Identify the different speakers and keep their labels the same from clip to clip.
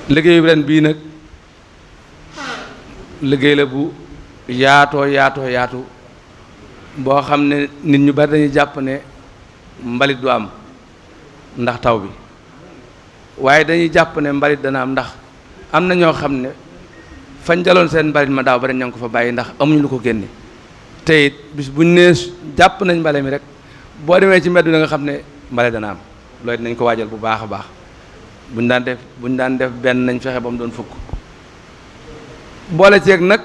Speaker 1: liggéeyu ren bii nag liggéey la bu yaatu boo xam ne nit ñu bari dañuy jàpp ne mbalit du am ndax taw bi waaye dañuy jàpp ne mbalit dana am ndax am na ñoo xam ne fañ jaloon seen mbalit ma daaw bari ña ngi ko fa bàyyi ndax amuñu lu ko génne te it bis buñ nee jàpp nañ mbale mi rek boo demee ci mbedd da nga xam ne mbale dana am loolu dinañ ko waajal bu baax a baax buñ daan def benn nañ fexe ba mu doon fukk boole ceeg nag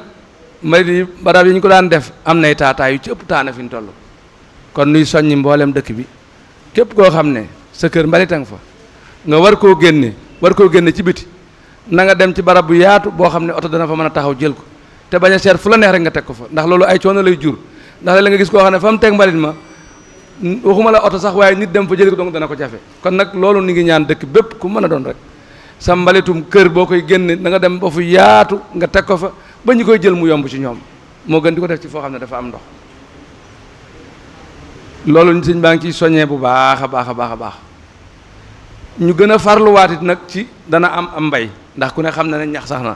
Speaker 1: mbalit yi barab yi ñu ko daan def am nay taataay yu ci ëpp taana fi ñu toll kon nuy soññi mboolem dëkk bi képp koo xam ne sa kër mbalitang fa nga war koo génne ci biti na nga dem ci barab bu yaatu boo xam ne oto dana fa mën a taxaw jël ko te bañ a seet fu la neex rek nga teg ko fa ndax loolu ay coono lay jur ndax la nga gis koo xam ne fa mu teg mbalit ma waxuma la oto sax waaye nit dem fa jël ko donc dana ko jafe kon nag loolu ni ngi ñaan dëkk bépp ku mën a doon rek sa mbalitum kër boo koy génne na nga dem ba fu yaatu nga teg ko fa ba ñu koy jël mu yomb ci ñoom moo gën di ko def ci foo xam ne dafa am ndox loolu sëñ baa ngi ciy soññee bu baax a baax ñu gën a farluwaat it nag ci dana am mbay ndax ku ne xam na ne ñax sax na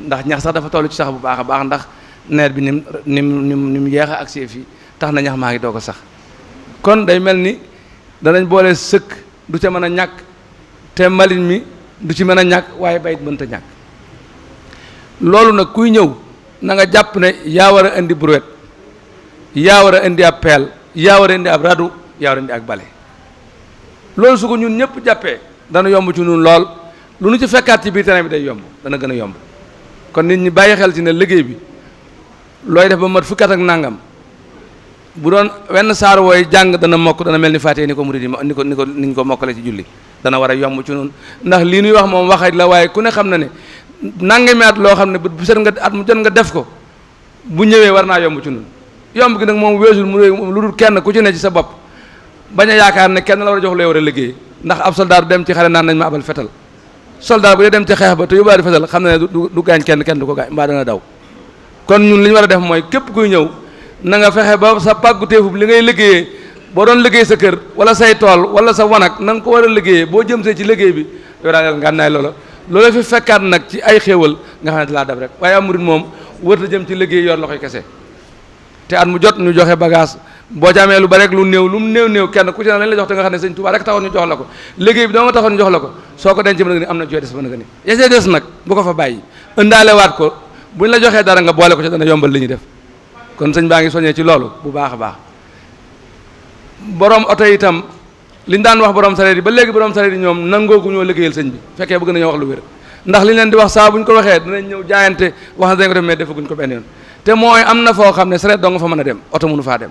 Speaker 1: ndax ñax sax dafa toll ci sax bu baax a baax ndax nawet bi ni mu yeex a agsi fii tax na ñax maa ngi doog a sax kon day mel ni danañ boole sëkk du ca mën a ñàkk te mbalit mi du ci mën a ñàkk waaye bayit mënta ñàkk loolu nag kuy ñëw na nga jàpp ne yaa war a indi brouette yaa war a indi ab peel yaa war a indi ab radu yaa war a indi ak bale loolu su ko ñun ñëpp jàppee dana yomb ci ñun lool lu nu ci fekkaat ci biir terrain bi day yomb dana gën a yomb kon nit ñi bàyyi xel ci ne liggéey bi looy def ba mat fukki at ak nangam bu doon wenn saar wooy jàng dana mokk dana mel ni fàttee ni ko murid yi ni ñu ko mokkale ci julli dana war a yomb ci ñun ndax lii nuy wax moom waxat la waaye ku ne xam na ne nangami at loo xam ne bu set nga at mu jot nga def ko bu ñëwee war naa yomb ci ñun yomb gi nag moom weesul mu lu dul kenn ku ci ne ci sa bopp bañ a yaakaar ne kenn la war a jox looy war a liggéey ndax ab soldat du dem ci xare naan nañ ma abal fetal soldat bu dee dem ci xeex ba te yóbbaale fetal xam na ne du gaañ kenn du ko gaañ mbaa dana daw kon ñun li ñu war a def mooy képp kuy ñëw na nga fexe ba sa pàggu téefub li ngay liggéeyee boo doon liggéey sa kër wala say tool wala sa wanag na nga ko war a liggéeyee boo jëm see ci liggéey bi yow daal ngànnaay loola fi fekkaat nag ci ay xéewal nga xam ne dalaa dab rek waaye amurit moom wërta jëm ci liggéey yor loxoy kese te at mu jot ñu joxe bagage boo ci amee lu ba rek lu mu néew kenn ku ci ne lañ la jox te nga xam ne sëñ Tuubaa rek taxoon ñu jox la ko liggéey bi doo nga taxoon ñu jox la ko soo ko denc ba nga ni am na jooy des ba nga ni yesee des nag bu ko fa bàyyi ëndaale waat ko buñ la joxee dara nga boole ko ci dana yombal li ñuy def kon sëñ baa ngi soññee ci loolu bu baax a baax borom oto itam liñ daan wax borom sareet yi ba léegi borom sareet yi ñoom nangoogu ñoo liggéeyal sëñ bi fekkee bëgg nañoo wax lu wér ndax li leen di wax saa bu ñu ko waxee dinañ ñëw jaayante wax na dañ ko def mais defaguñ ko benn yoon te mooy am na foo xam ne sareet doo nga fa mën a dem oto mënu faa dem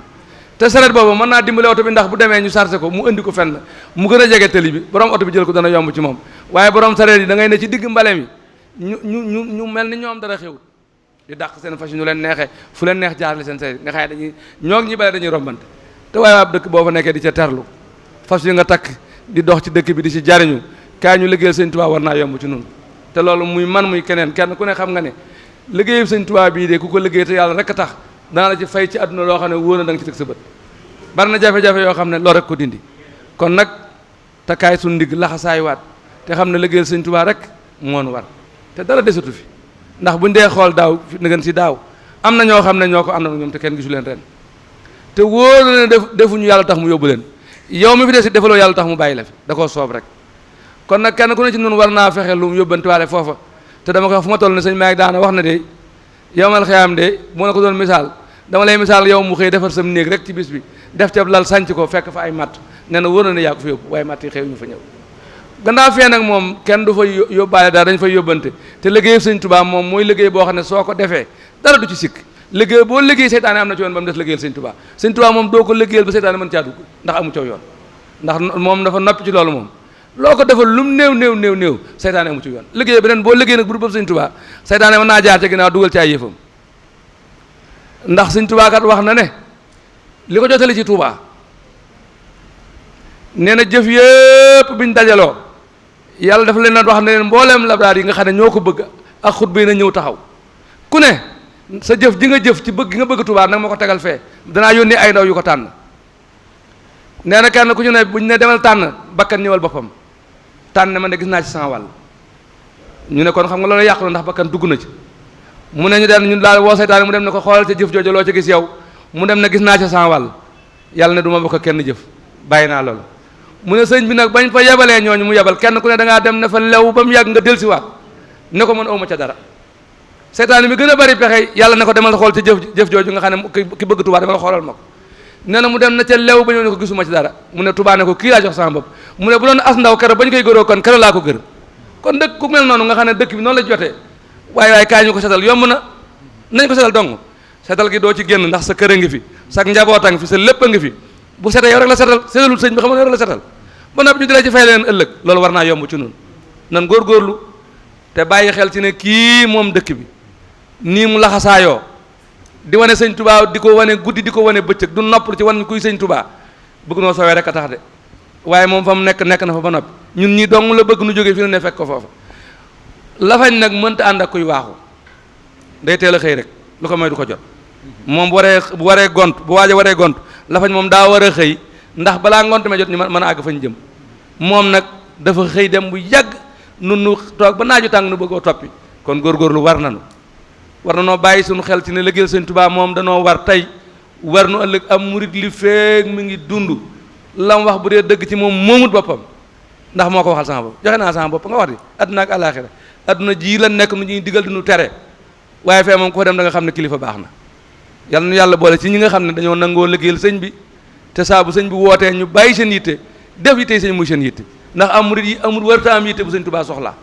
Speaker 1: te sareet boobu mën naa dimbale oto bi ndax bu demee ñu chargé ko mu indi ko fenn mu gën a jege tëli bi borom oto bi jël ko dana yomb ci moom waaye borom sareet yi da ngay ne ci digg mbale mi ñu mel ni ñoom dara xewut di dàq seen fas yi ñu leen neexee fu leen neex jaarale seen sareet nga xam ne dañuy ñoog ñi bale dañuy rombante te waaye waa dëkk boo fa nekkee di ca terlu fas yi nga takk di dox ci dëkk bi di ci jariñu kaay ñu liggéeyal sëñ Tuubaa war naa yomb ci nun te loolu muy man muy keneen kenn ku ne xam nga ne liggéeyu sëñ Tuubaa bii de ku ko liggéey te yàlla rek a tax dana la ci fay ci àdduna loo xam ne wóor na da nga ci teg sa bët bari na jafe-jafe yoo xam ne loolu rek ko dindi kon nag takkaay suñ ndigg laxasaay waat te xam ne liggéeyal sëñ Tuubaa rek moonu war te dara desatu fi ndax buñ dee xool daaw fi na gën si daaw am na ñoo xam ne ñoo ko àndoon ñoom te kenn gisu leen ren te wóor na ne defuñu yàlla tax mu yóbbu leen yow mi fi des si defaloo yàlla tax mu bàyyi la fi da koo soob rek kon nag kenn ku ne ci noonu war naa fexe lu mu yóbbantiwaale foofa te dama ko wax fu ma toll ne sëñ Maalik daana wax na de yowmal xiyaam de moo na ko doon misaal dama lay misaal yow mu xëy defar sam néeg rek ci bis bi def ca lal sànc ko fekk fa ay matt nee na wóor na ne yaa ko fa yóbbu waaye matt yi xëy ñu fa ñëw gannaaw fee nag moom kenn du fa yóbbaale daal dañ fay yóbbante te liggéey sëñ Tuubaa moom mooy liggéey boo xam ne soo ko defee dara du ci sikk liggéey boo liggéey seytaane am na ci yoon ba mu des liggéeyal sëñ Tuubaa sëñ Tuubaa moom doo ko liggéeyal ba seytaane mën caa dugg ndax amu caw yoon ndax moom dafa noppi ci loolu moom loo ko defal lum néew seytaane amu ci yoon liggéey beneen boo liggéey nag bu dul sëñ Tuubaa seytaane mën naa jaar ca ginnaaw dugal ci ay yëfam ndax sëñ Tuubaa kat wax na ne li ko jotali ci Tuubaa nee na jëf yëpp biñ dajaloo yàlla dafa leen wax ne leen mbooleem labraar yi nga xam ne ñoo ko bëgg ak xutba yi na ñëw taxaw ku ne sa jëf ji nga jëf ci bëgg gi nga bëgg Tuubaa nag ma ko tegal fee danaa yónnee ay ndaw yu ko tànn nee na kenn ku ñu ne buñ ne demal tànn bakkan ñëwal boppam tànn man de gis naa ci sama wàll ñu ne kon xam nga loolu yàqu na ndax bakkan dugg na ci mu ne ñu dem ñu daal woo seytaane mu dem ne ko xoolal ca jëf jooju loo ca gis yow mu dem ne gis naa ca sama wàll yàlla ne du ma bokk kenn jëf bàyyi naa loolu mu ne sëñ bi nag bañ fa yebalee ñooñu mu yebal kenn ku ne da ngaa dem ne fa lew ba mu yàgg nga dellusiwaat ne ko man awma ca dara seytaane mi gën a bari pexe yàlla ne ko demal xool ca jëf jooju nga xam ne ki bëgg Tuubaa demal xoolal ma ko nee na mu dem na ca lew ba ñëw ne ko gisuma ci dara mu ne Tuubaa ne ko kii laa jox sama bopp mu ne bu doon as ndaw kero bañ koy gëroo kon kero laa ko gër kon dëkk ku mel noonu nga xam ne dëkk bi noonu la jotee waaye kaay ñu ko setal yomb na nañ ko setal dong setal gi doo ci génn ndax sa kër a ngi fi sa njaboot a ngi fi sa lépp a ngi fi bu setee yow rek la setal setalul sëñ bi xam nga yow rek la setal ba noppi ñu di la ci fay leen ëllëg loolu war naa yomb ci nun nan góorgóorlu te bàyyi xel ci ne kii moom dëkk bi nii mu laxasaayoo di wane sëñ Touba di ko wane guddi di ko wane bëccëg du noppal ci wan kuy sëñ Touba bëgg noo soowee rek a tax de waaye moom fa mu nekk na fa ba noppi ñun ñii dong la bëgg nu jógee fi nu ne fekk ko foofa lafañ nag mënta ànd ak kuy waaxu day teel a xëy rek lu ko may du ko jot moom bu waree gont bu waaja waree gont lafañ moom daa war a xëy ndax balaa ngont ma jot ñu mën a àgg fañ jëm moom nag dafa xëy dem bu yàgg nun nu toog ba naaju tàng nu bëggoo toppi kon góorgóorlu war na noo bàyyi suñu xel ci ne liggéeyal sëñ Tuubaa moom danoo war tey war nu ëllëg am murit li feeg mi ngi dund lam wax bu dee dëgg ci moom moomut boppam ndax moo ko waxal sama bopp joxe naa sama bopp nga wax di adduna ak àllaaxira adduna ji la nekk nu ñuy digal di nu tere waaye fee moom ko fa dem da nga xam ne kilifa baax na yàlla nu yàlla boole ci ñi nga xam ne dañoo nangoo liggéeyal sëñ bi te saa bu sëñ bi wootee ñu bàyyi seen yitte def yitte sëñ muy seen yitte ndax am murit yi amul warta am yitte bu sëñ Tuubaa soxla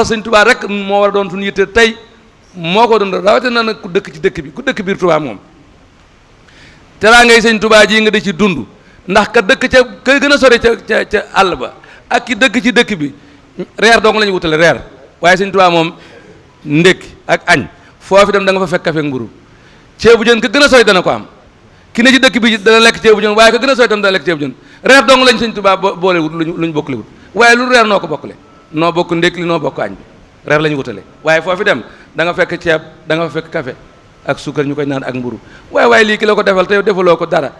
Speaker 1: sëñ Tuubaa rek moo war a doon suñu yitte tey moo ko doon rawatina nag ku dëkk ci dëkk bi ku dëkk biir Tuubaa moom teraa ngay sëñ Tuubaa ji nga di ci dund ndax ka dëkk ca ka gën a sori ca àll ba ak ki dëkk ci dëkk bi reer dong la ñu wutale reer waaye sëñ Tuubaa moom ndékki ak añ foofu dem da nga fa fekk kafe ak mburu ceebu jën ka gën a sori dana ko am ki ne ci dëkk bi dana lekk ceebu jën waaye ka gën a sori tam dana lekk ceebu jën reer dong lañ sëñ Tuubaa boole wut luñ bokkule wut waaye lu reer noo ko bokkule noo bokk ndékki li noo bokk añ bi reer la ñu wutale waaye foofu dem da nga fekk ceeb da nga fa fekk café ak suukar ñu koy naan ak mburu waaye lii ki la ko defal te defaloo ko dara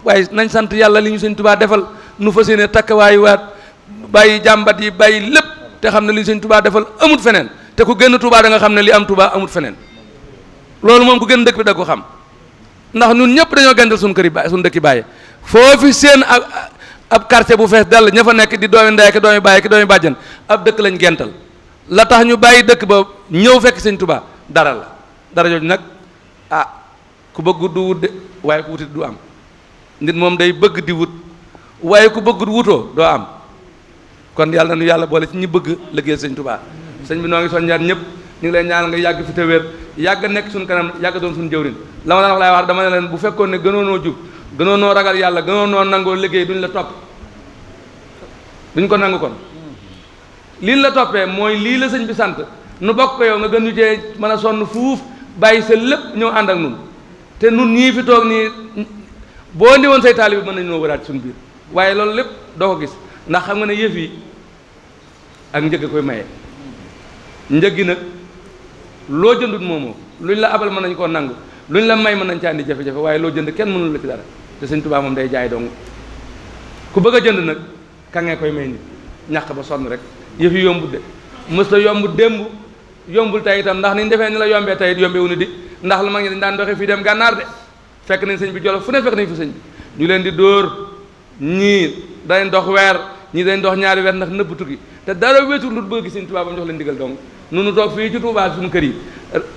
Speaker 1: waaye nañ sant yàlla li ñu sëñ Tuubaa defal nu fas yéene takkawaayu waat bàyyi jàmbat yi bàyyi lépp te xam ne li ñu sëñ Tuubaa defal amut feneen te ku génn Tuubaa da nga xam ne li am Tuubaa amut feneen loolu moom ku génn dëkk bi da ko xam ndax ñun ñëpp dañoo gàntal suñu kër yi bàyyi suñu dëkk yi bàyyi foofu seen ab quartier bu fees dell ña fa nekk di doomi ndey ki doomi bàyyi ki doomi bàjjan ab dëkk lañ gental la tax ñu bàyyi dëkk ba ñëw fekk sëñ Tuubaa dara la dara jooju nag ku bëgg du wut de waaye ku wutit du am nit moom day bëgg di wut waaye ku bëgg wutoo doo am kon yàlla na nu yàlla boole ci ñi bëgg liggéeyal sëñ Tuubaa sëñ bi noo ngi soññaat ñëpp ñu ngi lay ñaan nga yàgg fi te wér yàgg nekk suñu kanam yàgg doon suñu jëwrin la ma daan wax laay wax dama ne leen bu fekkoon ne gënoonoo jub gënoonoo ragal yàlla gënoonoo nangoo liggéey duñ la topp duñ ko nangu kon lii la toppee mooy lii la sëñ bi sant nu bokk ko yow nga gën ñu cee mën a sonn fuuf bàyyi sa lépp ñëw ànd ak nun te nun ñii fi toog nii boo ndi woon say taalibe mën nañu noo wëraat suñu biir waaye loolu lépp doo ko gis ndax xam nga ne yëf yi ak njëg a koy maye njëg gi nag loo jëndut moomoo luñ la abal mën nañ koo nangu luñ la may mën nañ ca andi jafe-jafe waaye loo jënd kenn mënul la ci dara te sëñ Tuubaa moom day jaay dong ku bëgg a jënd nag ka ngee koy may nit ñàq ba sonn rek yëf yi yombut de mës la yomb démb yombul tey itam ndax niñ defee ni la yombee tey it yombee wu ni di ndax lu mag ñi dañ daan doxee fii dem gànnaar de fekk nañ sëñ bi Jolof fu ne fekk nañ fi sëñ bi ñu leen di dóor ñii dañ dox weer ñii dañ dox ñaari weer ndax nëbb tukki te dara weesul lu bëgg sëñ Tuubaa ba mu jox leen digal dong nunu toog fii ci Tuubaa suñu kër yi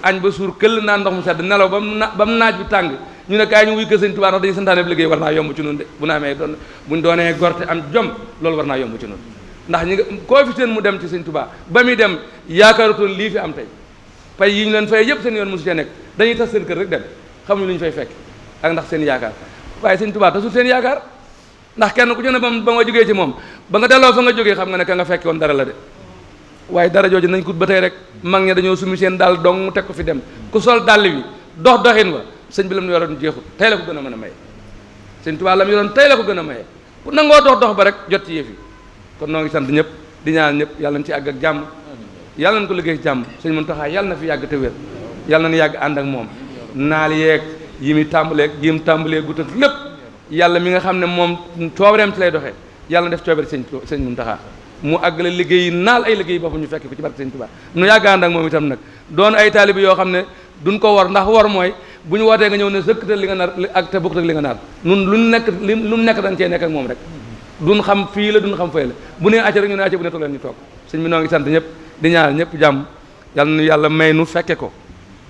Speaker 1: añ ba suur këll naan ndox mu sedd nelaw ba mu naaj bi tàng ñu ne kaay ñu wuy kër sëñ Tuubaa ndax dañuy santaane bi liggéey war naa yomb ci nun de bu na amee doon buñ doonee gorte am jom loolu war naa yomb ci nun ndax ñi nga koo fi seen mu dem ci sëñ Tuubaa ba muy dem yaakaarutoon lii fi am tey pay yi ñu leen fay yëpp seen yoon mosu cee nekk dañuy tas seen kër rek dem xamuñu lu ñu fay fekk ak ndax seen yaakaar waaye sëñ Tuubaa tasul seen yaakaar ndax kenn ku ci ne ba nga jógee ci moom ba nga delloo fa nga jógee xam nga ne ka nga fekke woon dara la de waaye dara jooju nañ ko ba tey rek mag ñi dañoo sumi seen daal dong teg ko fi dem ku sol dàll wi dox doxin wa sëñ bi la mu yoroon jeexut tey la ko gën a mën a maye sëñ Tuubaa la mu yoroon tey la ko gën a maye ku nangoo dox ba rek jot ci yëf yi kon noo ngi sant ñëpp di ñaan ñëpp yàlla nañ ci àgg ak jàmm yàlla nañ ko liggéey ci jàmm sëñ Muntaxa yàlla na fi yàgg te wér yàlla nañu yàgg ànd ak moom naal yeeg yi mu tàmbaleeg yi mu tàmbalee gutat lépp yàlla mi nga xam ne moom coobareem ci lay doxee yàlla na def coobare sëñ Muntaxa mu àggale liggéey naal ay liggéey boppam ñu fekk ko ci barke Sëñ Tuubaa nu yàggaan ak moom itam nag doon ay taalibe yoo xam ne duñ ko war ndax war mooy bu ñu wootee nga ñëw ne sëkk te li nga nar ak te bokk ak li nga nar nun lu mu nekk dañ cee nekk ak moom rek duñ xam fii la duñ xam fay la bu nee acca rek ñu ne acca bu ne toog leen ñu toog sëñ bi noo ngi sant ñëpp di ñaanal ñëpp jàmm yal na yàlla may nu fekke ko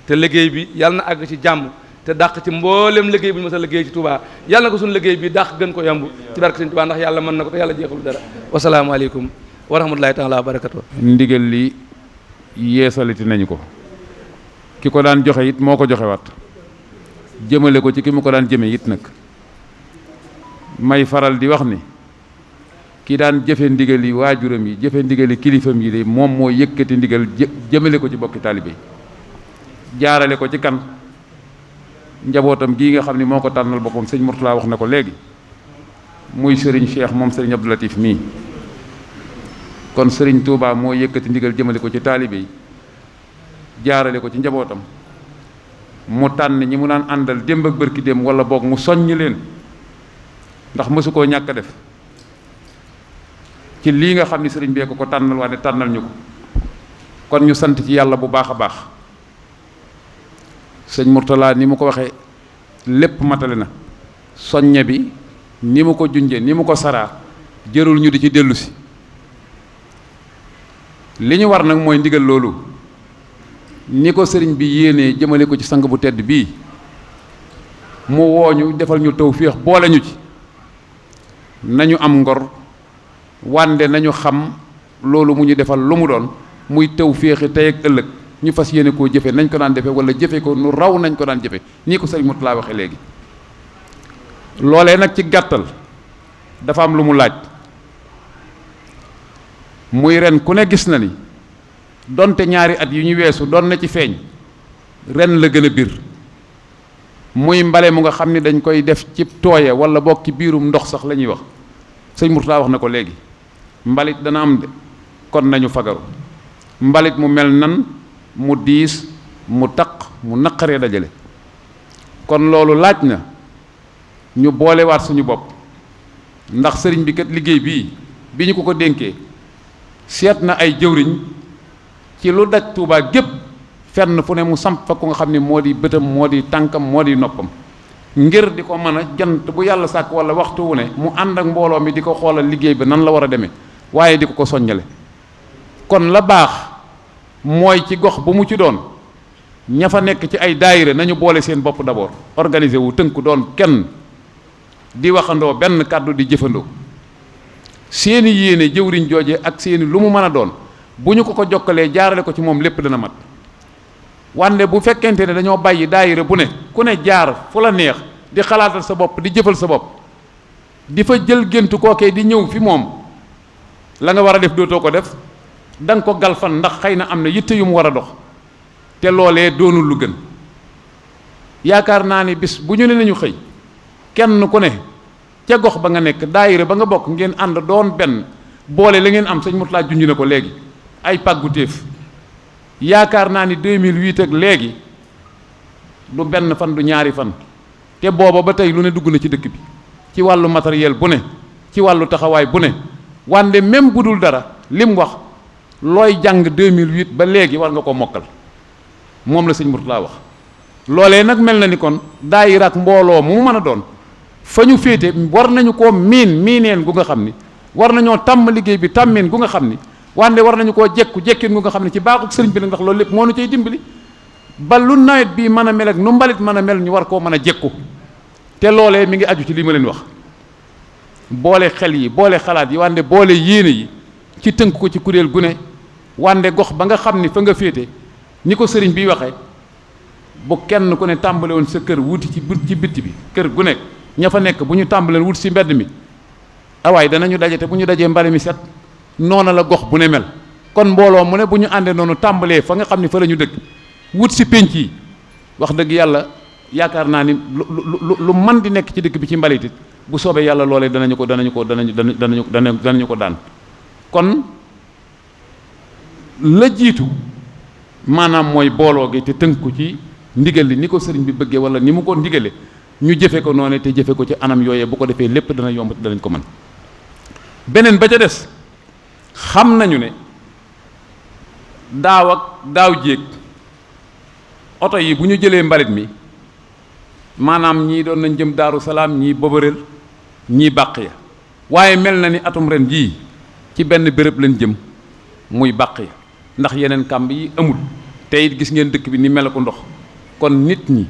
Speaker 1: te liggéey bi yàlla na àgg ci jàmm te dàq ci mboolem liggéey bu ñu mës a liggéey ci Touba yàlla na ko suñu liggéey bi dàq gën ko yomb ci barke Sëñ Touba ndax yàlla mën na ko te yàlla jeexalu dara wasalaamaaleykum wa rahmatulahi taala wa barakatu
Speaker 2: ndigal li yeesaliti nañu ko ki ko daan joxe it moo ko joxe waat jëmale ko ci ki mu ko daan jëme it nag may faral di wax ni ki daan jëfe ndigal yi waajuram yi jëfe ndigal yi kilifam yi de moom moo yëkkati ndigal jëmale ko ci bokki taalibe jaarale ko ci kan njabootam gii nga xam ni moo ko tànnal boppam sëñ Mourtala wax na ko léegi muy sëriñ Cheikh moom sëriñ Abdou Latif mii kon sëriñ Touba moo yëkkati ndigal jëmale ko ci taalibe yi jaarale ko ci njabootam mu tànn ñi mu daan àndal démb ak bërki démb wala boog mu soññ leen ndax mësu koo ñàkk a def ci lii nga xam ni sëriñ bee ko tànnal waa ne tànnal ñu ko kon ñu sant ci yàlla bu baax a baax sëñ Mourtala ni mu ko waxee lépp matale na soññe bi ni mu ko junjee ni mu ko saraa jërul ñu di ci dellu si li ñu war nag mooy ndigal loolu ni ko sëriñ bi yéenee jëmale ko ci sang bu tedd bii mu wooñu defal ñu tawféex boole ñu ci nañu am ngor wande nañu xam loolu mu ñu defal lu mu doon muy tawféexi tey ak ëllëg ñu fas yéene koo jëfe nañ ko daan defe wala jëfe ko nu raw nañ ko daan jëfe nii ko sëriñ Mourtala waxe léegi loolee nag ci gàttal dafa am lu mu laaj muy ren ku ne gis na ni donte ñaari at yu ñu weesu doon na ci feeñ ren la gën a bir muy mbale mu nga xam ni dañ koy def ci tooye wala bokk ci biirum ndox sax la ñuy wax sëñ Mourtala wax na ko léegi mbalit dana am de kon nañu fagaru mbalit mu mel nan mu diis mu taq mu naqaree dajale kon loolu laaj na ñu boolewaat suñu bopp ndax sëriñ bi kat liggéey bii bi ñu ko dénkee seet na ay jëwriñ ci lu daj Tuubaa gépp fenn fu ne mu samp fa ku nga xam ne moo di bëtam moo di tànkam moo di noppam ngir di ko mën a jant bu yàlla sàkk wala waxtu wu ne mu ànd ak mbooloo mi di ko xoolal liggéey bi nan la war a demee waaye di ko soññale kon la baax mooy ci gox bu mu ci doon ña fa nekk ci ay daayira nañu boole seen bopp d'abord organiser wu tënku doon kenn di waxandoo benn kàddu di jëfandoo seeni yéene jëwriñ jooje ak seeni lu mu mën a doon bu ñu ko jokkalee jaarale ko ci moom lépp dana mat wande bu fekkente ne dañoo bàyyi daayira bu ne ku ne jaar fu la neex di xalaatal sa bopp di jëfal sa bopp di fa jël géntu kookee di ñëw fi moom la nga war a def dootoo ko def da nga ko galfan ndax xëy na am na yitte yu mu war a dox te loolee doonul lu gën yaakaar naa ni bis bu ñu ne nañu xëy kenn ku ne ca gox ba nga nekk daayira ba nga bokk ngeen ànd doon benn boole la ngeen am sëñ Mourtala junj na ko léegi ay pàggu téef yaakaar naa ni 2008 ak léegi du benn fan du ñaari fan te booba ba tey lu ne dugg na ci dëkk bi ci wàllu matériel bu ne ci wàllu taxawaay bu ne wande même bu dul dara lim wax looy jàng 2008 ba léegi war nga ko mokkal moom la sëñ Mourtala wax loolee nag mel na ni kon daayira ak mbooloo mu mën a doon fa ñu féete war nañu koo miineen gu nga xam ni war nañoo tàmm liggéey bi tàmmeen gu nga xam ni wande war nañu koo jekkin gu nga xam ne ci baaxuk sëriñ bi nag ndax loolu lépp moo nu cay dimbali ba lu nawet bii mën a mel ak nu mbalit mën a mel ñu war koo mën a jekku te loolee mi ngi aju ci li ma leen wax boole xel yi boole xalaat yi wande boole yéene yi ci tënk ko ci kuréel gu ne wande gox ba nga xam ni fa nga féete ni ko sëriñ bi waxee bu kenn ku ne tàmbale woon sa kër wuti ci bitti bi kër gu nekk ña fa nekk bu ñu tàmbaleen wut si mbedd mi awaay danañu daje te bu ñu dajee mbale mi set noona la gox bu ne mel kon mbooloo mu ne bu ñu àndee noonu tàmbalee fa nga xam ni fa la ñu dëkk wut si pénc yi wax dëgg yàlla yaakaar naa ni lu man di nekk ci dëkk bi ci mbalitit bu soobee yàlla loolee danañu ko daan kon la jiitu maanaam mooy booloo gi te tënku ci ndigal li ni ko sëriñ bi bëggee wala ni mu ko ndigale ñu jëfe ko noonu te jëfe ko ci anam yooyee bu ko defee lépp dana yomb te danañ ko mën beneen ba ca des xam nañu ne daaw ak daaw jéeg oto yi bu ñu jëlee mbalit mi maanaam ñii doon nañ jëm Daaru Salaam ñii Boborel ñii bàq ya waaye mel na ni atum ren jii ci benn béréb lañ jëm muy bàq ya ndax yeneen kàmb yi amul te it gis ngeen dëkk bi ni mel ko ndox kon nit ñi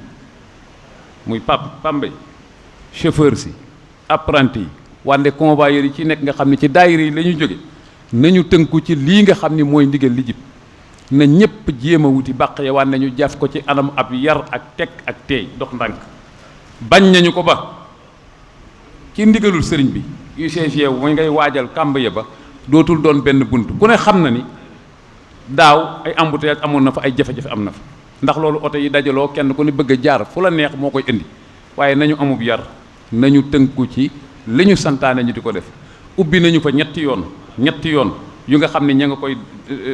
Speaker 2: muy pambe chauffeur si apprenti yi wande convoyeur yi ci nekk nga xam ne ci daayira yi la ñu jóge nañu tënku ci lii nga xam ni mooy ndigal li jib na ñépp jéem a wuti bàq ya wande ñu jaf ko ci anam ab yar ak teg ak teey dox ndànk bañ nañu ko ba ci ndigalul sëriñ bi UCG mooy ngay waajal kàmb ya ba dootul doon benn bunt ku ne xam na ni daaw ay embouteillage amoon na fa ay jafe-jafe am na fa ndax loolu oto yi dajaloo kenn ku ne bëgg a jaar fu la neex moo koy indi waaye nañu amub yar nañu tënku ci li ñu santaane ñu di ko def ubbi nañu fa ñetti yoon yu nga xam ne ña nga koy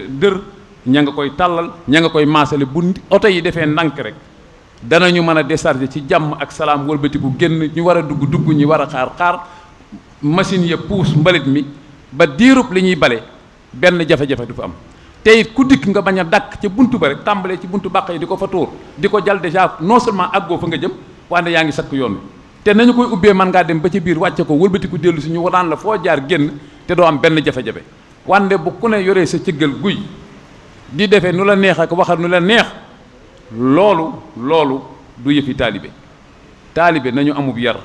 Speaker 2: dër ña nga koy tàllal ña nga koy maasale bu oto yi defee ndànk rek danañu mën a décharger ci jàmm ak salaam wëlbatiku génn ñu war a dugg ñu war a xaar machine ya puus mbalit mi ba diirub li ñuy bale benn jafe-jafe du fa am te it ku dikk nga bañ a dàkk ca buntu ba rek tàmbalee ci buntu bàq yi di ko fa tuur di ko jal déjà non seulement àggoo fa nga jëm wante yaa ngi sakk yoon wi te nañu koy ubbee man ngaa dem ba ci biir wàcce ko wëlbatiku dellu si ñu daan la foo jaar génn te doo am benn jafe-jafe wante bu ku ne yoree sa cëggal guy di defee nu la neex ak waxal nu la neex loolu du yëfi taalibe nañu amub yar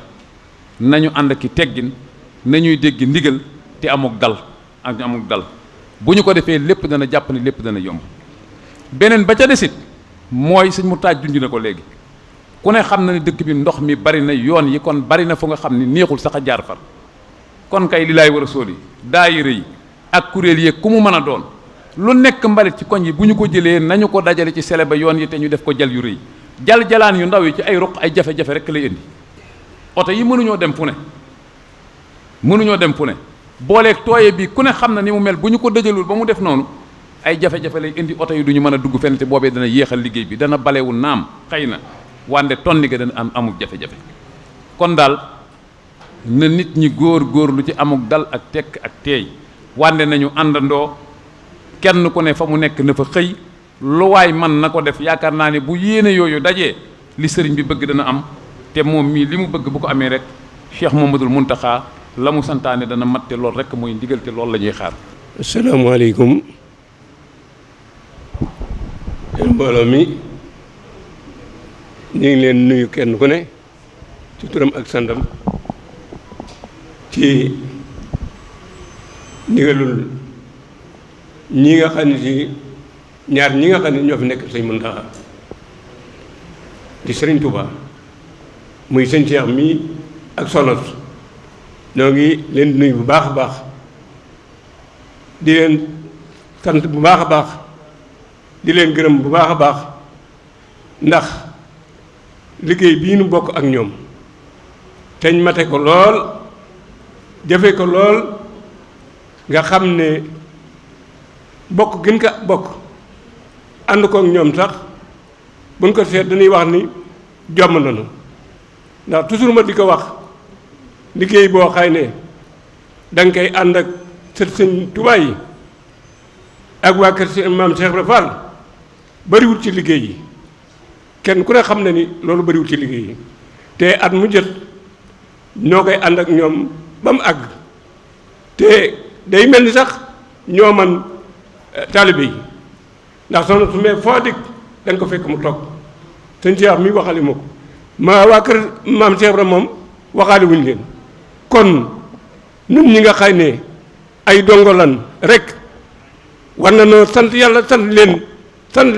Speaker 2: nañu ànd ki teggin nañuy dégg ndigal te amuk dal ak amuk dal bu ñu ko defee lépp dana jàpp ne lépp dana yomb beneen ba ca desit mooy sëñ mu taaj junj na ko léegi ku ne xam na ne dëkk bi ndox mi bari na yoon yi kon bari na fu nga xam ne neexul sax a jaar far kon kay li laay war a sóoli daayira yi ak kuréel yi ku mu mën a doon lu nekk mbalit ci koñ yi bu ñu ko jëlee nañu ko dajale ci sele ba yoon yi te ñu def ko jal yu rëy jalaan yu ndaw yi ci ay ruq ay jafe-jafe rek lay indi oto yi mënuñoo dem fu ne booleeg tooye bi ku ne xam na ni mu mel bu ñu ko dëjalul ba mu def noonu ay jafe-jafe lay indi oto yi du ñu mën a dugg fenn te boobee dana yéexal liggéey bi dana balewu naam xëy na wante tonni ga dana amuk jafe-jafe kon daal na nit ñi góor lu ci amuk dal ak tekk ak teey wante nañu àndandoo kenn ku ne fa mu nekk na fa xëy lu waay man na ko def yaakaar naa ne bu yéene yooyu dajee li sëriñ bi bëgg dana am te moom mii li mu bëgg bu ko amee rek Cheikh Mouhamadoul Mountakha la mu santaane dana matte loolu rek mooy ndigal te loolu la ñuy xaar.
Speaker 3: asalaamaaleykum mbooloo mi ñu ngi leen nuyu kenn ku ne ci turam ak santam ci ndigalul ñi nga xam ne ci ñaar ñi nga xam ne ñoo fi nekk sëñ Mountakha di sëriñ Touba muy sëñ Cheikh mii ak Soxna ñoo ngi leen di nuyu bu baax a baax di leen sant bu baax a baax di leen gërëm bu baax a baax ndax liggéey bii nu bokk ak ñoom teñ mate ko lool jafe ko lool nga xam ne bokk gën ka bokk ànd ko ak ñoom sax buñ ko seet dañuy wax ni jomm nañu ndax toujours ma di ko wax liggéey boo xay ne danga koy ànd ak sët sëñ Tuubaa yi ak waa kër si maam Cheikh Ibra Fall bariwul ci liggéey yi kenn ku ne xam na ni loolu bariwul ci liggéey yi te at mu jot ñoo koy ànd ak ñoom ba mu àgg te day mel ni sax ñoo man taalibe yi ndax soxna su mee foo dikk da nga ko fekk mu toog sëñ Cheikh mi waxale ma ko waa kër maam Cheikh Ibra moom waxaale wuñu leen kon ñun ñi nga xay ne ay dongolan rek war na noo sant yàlla sant leen sant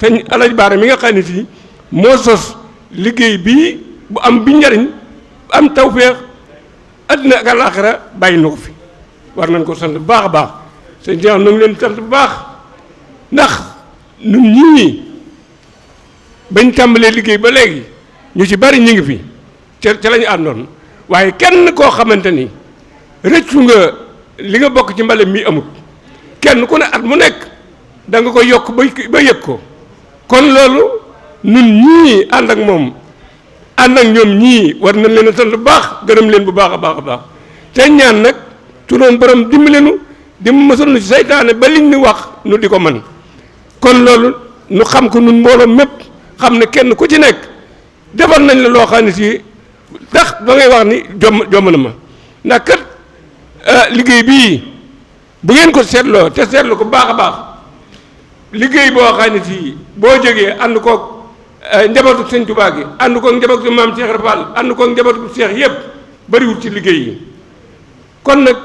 Speaker 3: sëñ Alaaji Baara mi nga xay ne si moo sos liggéey bii bu am bi njariñ am tawféex àddina ak àllaaxira bàyyi na ko fi war nañ ko sant bu baax a baax sëñ Cheikh nu ngi leen sant bu baax ndax ñun ñii bañ tàmbalee liggéey ba léegi ñu ci bari ñu ngi fi ca la ñu àndoon waaye kenn koo xamante ni rëccu nga li nga bokk ci mbale mi amut kenn ku ne at mu nekk da nga ko yokk ba yëg ko kon loolu ñun ñii ànd ak moom ànd ak ñoom ñii war nañ leen a sant bu baax gërëm leen bu baax a baax a baax te ñaan nag su doon borom dimbali nu di mësul nu ci seytaane ba liñ ñu wax nu di ko mën kon loolu nu xam ko nun mbooloo mépp xam ne kenn ku ci nekk defal nañ la loo xam ne si tax ba ngay wax ni jomm na ma ndax kat liggéey bii bu ngeen ko seetloo te seetlu ko baax a baax liggéey boo xam ne si boo jógee ànd koog njabootu sëñ Tuubaa gi ànd koog njabootu maam Cheikh Rafal ànd koog njabootu Cheikh yëpp bariwul ci liggéey yi kon nag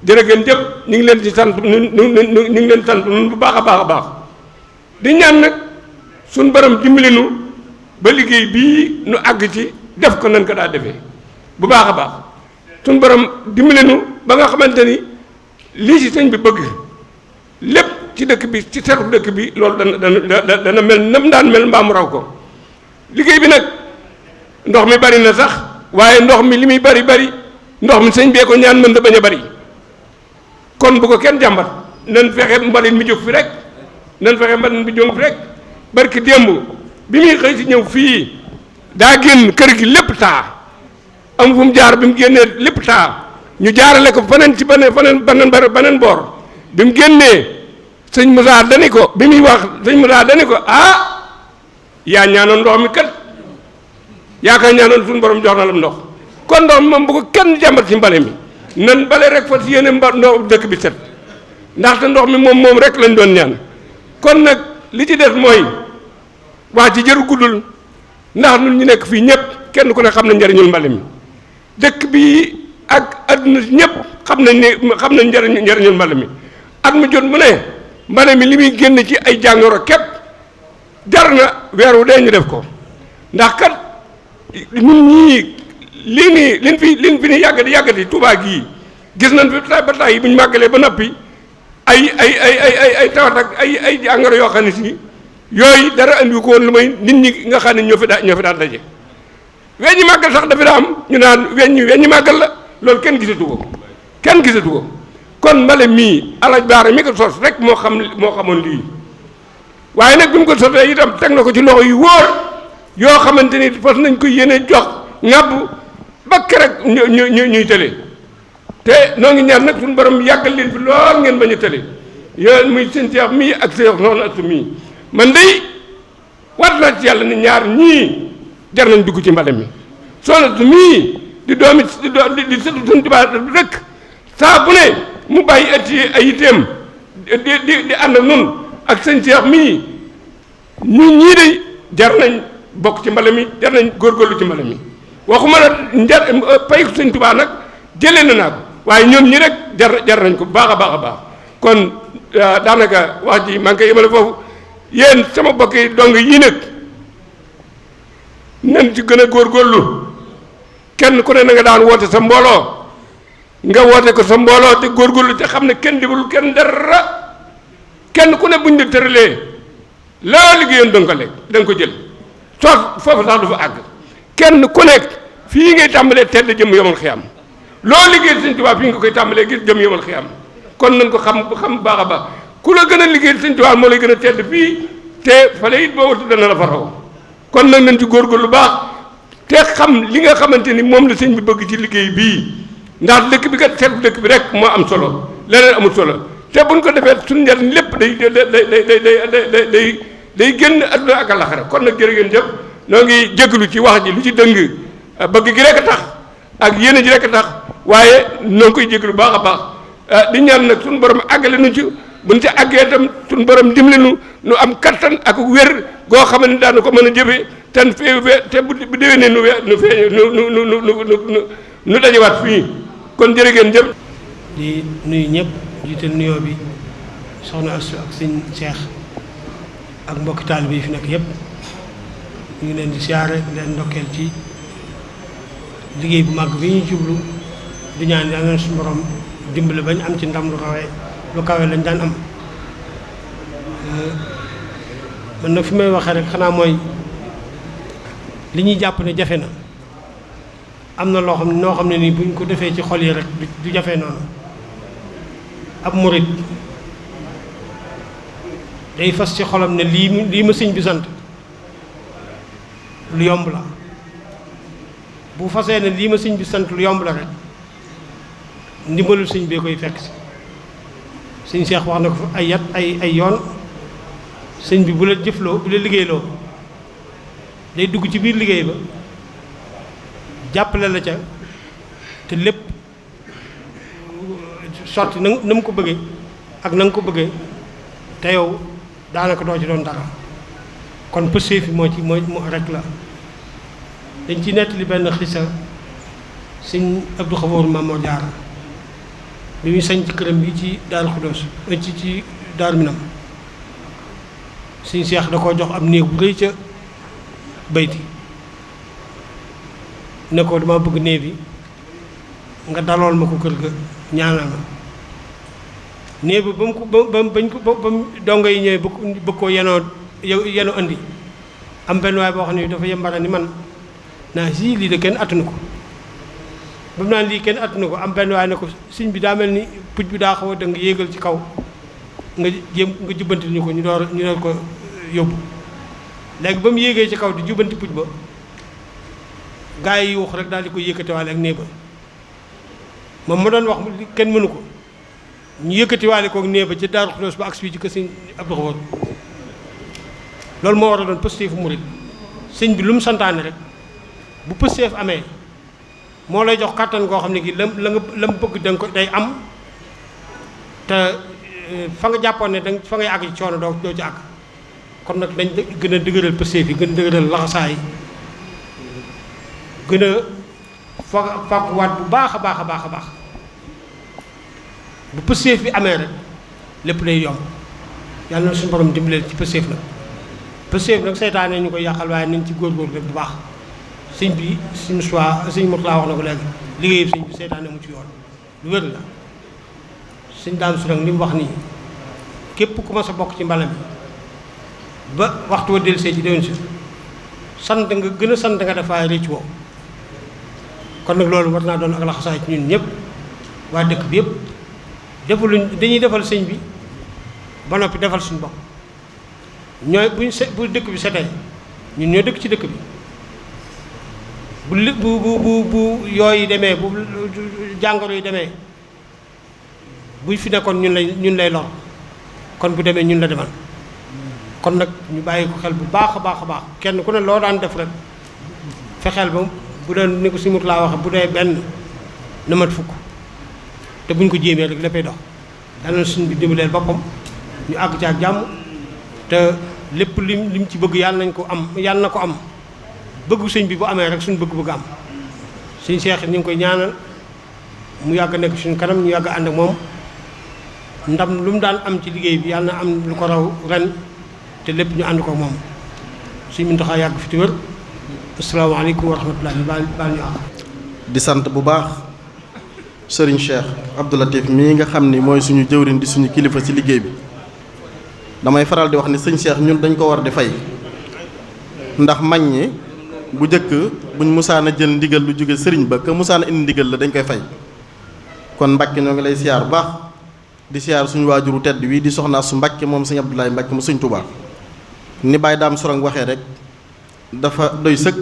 Speaker 3: jërë ngeen jëf ñu ngi leen ci sant ñu ngi leen sant nun bu baax a baax a baax di ñaan nag suñ borom dimbali nu ba liggéey bii nu àgg ci def ko nan ko daa defee bu baax a baax suñ borom dimbali nu ba nga xamante ni lii ci sëñ bi bëgg lépp ci dëkk bi ci seetu dëkk bi loolu dana mel nam daan mel mbaa mu raw ko liggéey bi nag ndox mi bari na sax waaye ndox mi li muy bari ndox mi sëñ bee ko ñaan mën da bañ a bari kon bu ko kenn jàmbat nan fexe mbalit mi jóg fi rek nan fexe mbalit mi jóg fi rek barki démb bi muy xëy si ñëw fii daa génn kër gi lépp taa am fu mu jaar bi mu génnee lépp taa ñu jaarale ko faneen ci beneen boor bi mu génnee sëñ Moussa dani ko bi muy wax sëñ Moussa dani ko yaa ñaanoon ndox mi kat yaakaar ñaanoon suñu borom jox na la ndox kon ndox mi moom bu ko kenn jàmbat ci mbale mi nan bale rek fa si yéene ndox dëkk bi set ndaxte ndox mi moom rek lañ doon ñaan kon nag li ci des mooy waa ci jëru guddul ndax ñun ñu nekk fii ñëpp kenn ku ne xam na njariñul mbale mi dëkk bi ak adduna ñëpp xam nañ njariñul mbale mi at mu jot mu ne mbale mi li muy génn ci ay jàngoro képp jar na weer wu dee ñu def ko ndax kat ñun ñii liñ fi ni yàggati Tuubaa gii gis nañ fi ba tay bu ñu màggalee ba noppi ay tawat ak ay jàngoro yoo xam ne si yooyu dara andi ko woon lu may nit ñi nga xam ne ñoo fi daan daje weññi màggal sax dafa daa am ñu naan weññi màggal la loolu kenn gisatu ko kon mbale mii alaj baara mi ko sos rek moo xamoon lii waaye nag bi mu ko sosee itam teg na ko ci loxo yu wóor yoo xamante ni fas nañ ko yéene jox ŋàbb ba kerek ñuy tële te noo ngi ñaan nag suñu borom yàggal leen fi lool ngeen bañ a tële yéen muy seen Seex mii ak Seex Soxna Astu mii man day waat naa ci yàlla ni ñaar ñii jar nañ dugg ci mbale mi Soxna Astu mii di doomi di sëtu suñu Tuubaa rek saa bu ne mu bàyyi ay yiteem di ànd ak nun ak sëñ Seex mii ñii de jar nañ bokk ci mbale mi jar nañ góorgóorlu ci mbale mi waxuma la pay sëñ Tuubaa nag jëlee na naa ko waaye ñoom ñi rek jar nañ ko baax a baax kon daanaka wax ji maa ngi koy yemale foofu yéen sama bokk yi dong yii nag nan ci gën a góorgóorlu kenn ku ne na nga daan woote sa mbooloo nga woote ko sa mbooloo te góorgóorlu te xam ne kenn dibul kenn dara kenn ku ne buñ la tëralee loo liggéeyoon da nga ko jël foofu sax du fa àgg kenn ku nekk fii ngay tàmbalee tedd jëm yomal xiyam loo liggéey sëñ Tuubaa fii nga koy tàmbalee gis jëm yomal xiyam kon nañ ko xam baax a baax ku la gën a liggéey sëñ Tuubaa moo lay gën a tedd fii te fale it boo watu dana la fa raw kon nag nañ ci góorgóorlu baax te xam li nga xamante ni moom la sëñ bi bëgg ci liggéey bii ndax dëkk bi kat seetu dëkk bi rek moo am solo leneen amul solo te buñ ko defee suñu njariñ lépp day génn adduna ak àllaxira kon nag jërë ngeen jëf noo ngi jégalu ci wax ji lu ci dëng bëgg gi rek a tax ak yéene ji rek a tax waaye noo ngi koy jégalu baax a baax di ñaan nag suñu borom àggale nu ci buñ ci àggee itam suñu borom dimbali nu am kattan ak wér goo xam ne daanu ko mën a jëfee te bu déwénee nu dajewaat fii kon jërë ngeen jëf.
Speaker 4: di nuyu ñëpp jiital nuyoo bi soxna Astu ak sëñ Cheikh ak mbokki taalibe yi fi nekk yëpp ñu ngi leen di siyaare leen ndokkeel ci liggéey bu màgg bi ñu jublu di ñaan yàlla na suñu borom dimbale bañ am ci ndam lu kawe lañ daan am. man nag fi may waxee rek xanaa mooy li ñuy jàpp ne jafe na am na loo xam ne noo xam ne nii buñ ko defee ci xol yi rek du jafe noonu. ab murit day fas ci xolam ne lii ma sëñ bi sant lu yomb la bu fasee ne lii ma sëñ bi sant lu yomb la rek ndimbalul sëñ bee koy fekk si sëñ Cheikh wax na ko fa ay yoon sëñ bi bu la jëfloo bu la liggéeyloo day dugg ci biir liggéey ba jàppale la ca te lépp sotti na mu ko bëggee ak na nga ko bëggee te yow daanaka doo ci doon dara kon pësee fi moo rek la. dañ ci nettali benn xisa sëñ Abdou Khafour Mamadou Diarra bi muy sañ ci këram bi ci Daaru Xudoos ci Daaru Minam sëñ Cheikh da koo jox am néeg bu rëy ca bayti ne ko dama bëgg néeg bi nga dalool ma ko kër ga ñaanal ma néeg bi ba mu ko ba mu dongo yi ñëwee bëgg koo yenoo andi am benn waay boo xam ne dafa yembara ni man naa si lii de kenn attunu ko ba mu naan lii kenn attunu ko am benn waay ne ko sëñ bi daa mel ni puj bi daa xaw a dëng yéegal ci kaw nga jubbanti ñu ko ñu door ko yóbbu léegi ba mu yéegee ci kaw di jubbanti puj ba gaa yi yuux rek daal di ko yëkkatiwaale ak néeba moom ma doon wax kenn mënu ko ñu yëkkatiwaale kook néeba ci Daaru Xudoos ba ak fii ci kër sëñ Abdou Khafour loolu moo war a doon pëstéefu murit sëñ bi lu mu santaane rek bu pëstéef amee moo lay jox kàttan koo xam ne gi la mu bëgg danga ko day am te fa nga jàppoon ne danga fa ngay àgg ci coono doo ci àgg kon nag dañ gën a dëgëral pëstéef yi gën a dëgëral laxasaay gën a fàgguwaat bu baax a baax a baax a baax bu pëstéef bi amee rek lépp day yomb yàlla na suñu borom dimbaleel ci pëstéef nag pëstéef nag seytaane ñu koy yàqal waaye nañ ci góorgóorlu rek bu baax sëñ bi suñu choix sëñ Mourtala wax na ko léegi liggéeyu sëñ bi seytaane mu ci yoon lu wér la sëñ Daam su nag li mu wax nii képp ku ma sa bokk ci mbala mi ba waxtu wa dellusee ci déwén si sant nga gën a sant nga dafa réccu woo kon nag loolu war naa doon ak laxasaay ci ñun ñëpp waa dëkk bi yëpp defaluñ dañuy defal sëñ bi ba noppi defal suñu bopp ñooy bu dëkk bi setee ñun ñoo dëkk ci dëkk bi bu yooyu demee bu jàngoro yi demee buy fi nekkoon ñun lay lor kon bu demee ñun la demal kon nag ñu bàyyi ko xel bu baax a baax a baax kenn ku ne loo daan def rek fexeel ba bu doon ni ko si mut laa waxe bu dee benn na mat fukk te buñ ko jéemee rek léppay dox yàlla na suñ bi dimbaleel boppam ñu àgg ci ak jàmm te lépp lim ci bëgg yàlla na ko am bëggu sëñ bi bu amee rek suñu bëgg-bëgg am suñ Seex ñu ngi koy ñaanal mu yàgg nekk suñu kanam ñu yàgg ànd ak moom ndam lu mu daan am ci liggéey bi yàlla na am lu ko raw ren te lépp ñu ànd ko moom suñ Muntaxa yàgg fi ci wër asalaamaaleykum wa rahmatulah baal ñu àq.
Speaker 5: di sant bu baax sëriñ Cheikh Abdou Latif mii nga xam ni mooy suñu jëwriñ di suñu kilifa ci liggéey bi damay faral di wax ni sëñ Cheikh ñun dañ ko war di fay ndax mag ñi bu njëkk buñ musaana jël ndigal lu jóge sëriñ ba que musaana indi ndigal la dañ koy fay kon Mbàkke ñoo ngi lay siyaar bu baax di siyaar suñu waajuru tedd wi di soxnaa su Mbàkke moom sëñ Abdoulaye Mbàkke mu sëñ Tuubaa ni Baye Daam Sorong waxee rek dafa doy sëkk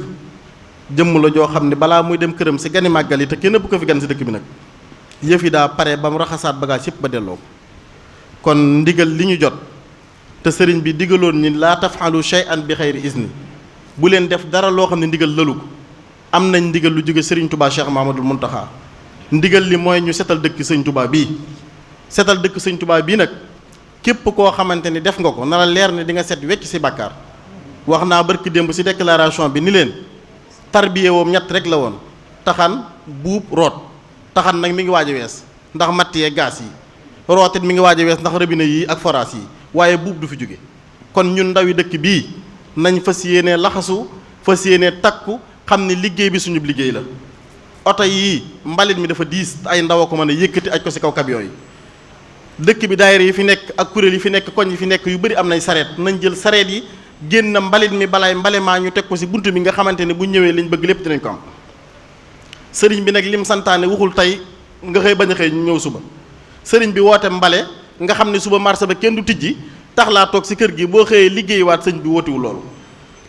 Speaker 5: jëmm la joo xam ne balaa muy dem këram si gani màggal yi te kenn bu ko fi gan si dëkk bi nag yëf yi daa pare ba mu raxasaat bagage yëpp ba delloo kon ndigal li ñu jot te sëriñ bi digaloon ni laa taf'alu shay'an bi xayri izni bu leen def dara loo xam ne ndigal lëlu ko am nañ ndigal lu jóge sëriñ Touba Cheikh Mahamadul Muntaxa ndigal li mooy ñu setal dëkk sëñ Touba bii setal dëkk sëñ Touba bii nag képp koo xamante ni def nga ko na la leer ne di nga set wecc si bàkkaar wax naa barki démb si déclaration bi ni leen tarbiye woom ñett rek la woon taxan buub root taxan nag mi ngi waaj a wees ndax matt yee gaas yi rootit mi ngi waaj a wees ndax robinet yi ak forage yi waaye buub du fi jóge kon ñun ndawi dëkk bii nañ fas yéene laxasu fas yéene takku xam ni liggéey bi suñu liggéey la oto yii mbalit mi dafa diis ay ndaw a ko mën a yëkkati aj ko si kaw camion yi dëkk bi daayira yi fi nekk ak kuréel yi fi nekk koñ yi fi nekk yu bëri am nañ sareet nañ jël sareet yi génn mbalit mi balaay mbale maa ñu teg ko si bunt bi nga xamante ne bu ñëwee liñ bëgg lépp dinañ ko am sëriñ bi nag lim santaane waxul tey nga xëy bañ a xëy ñu ñëw suba sëriñ bi woote mbale nga xam ne suba marché ba kenn du tijji tax laa toog si kër gi boo xëyee liggéey waat sëñ bi wootiwu loolu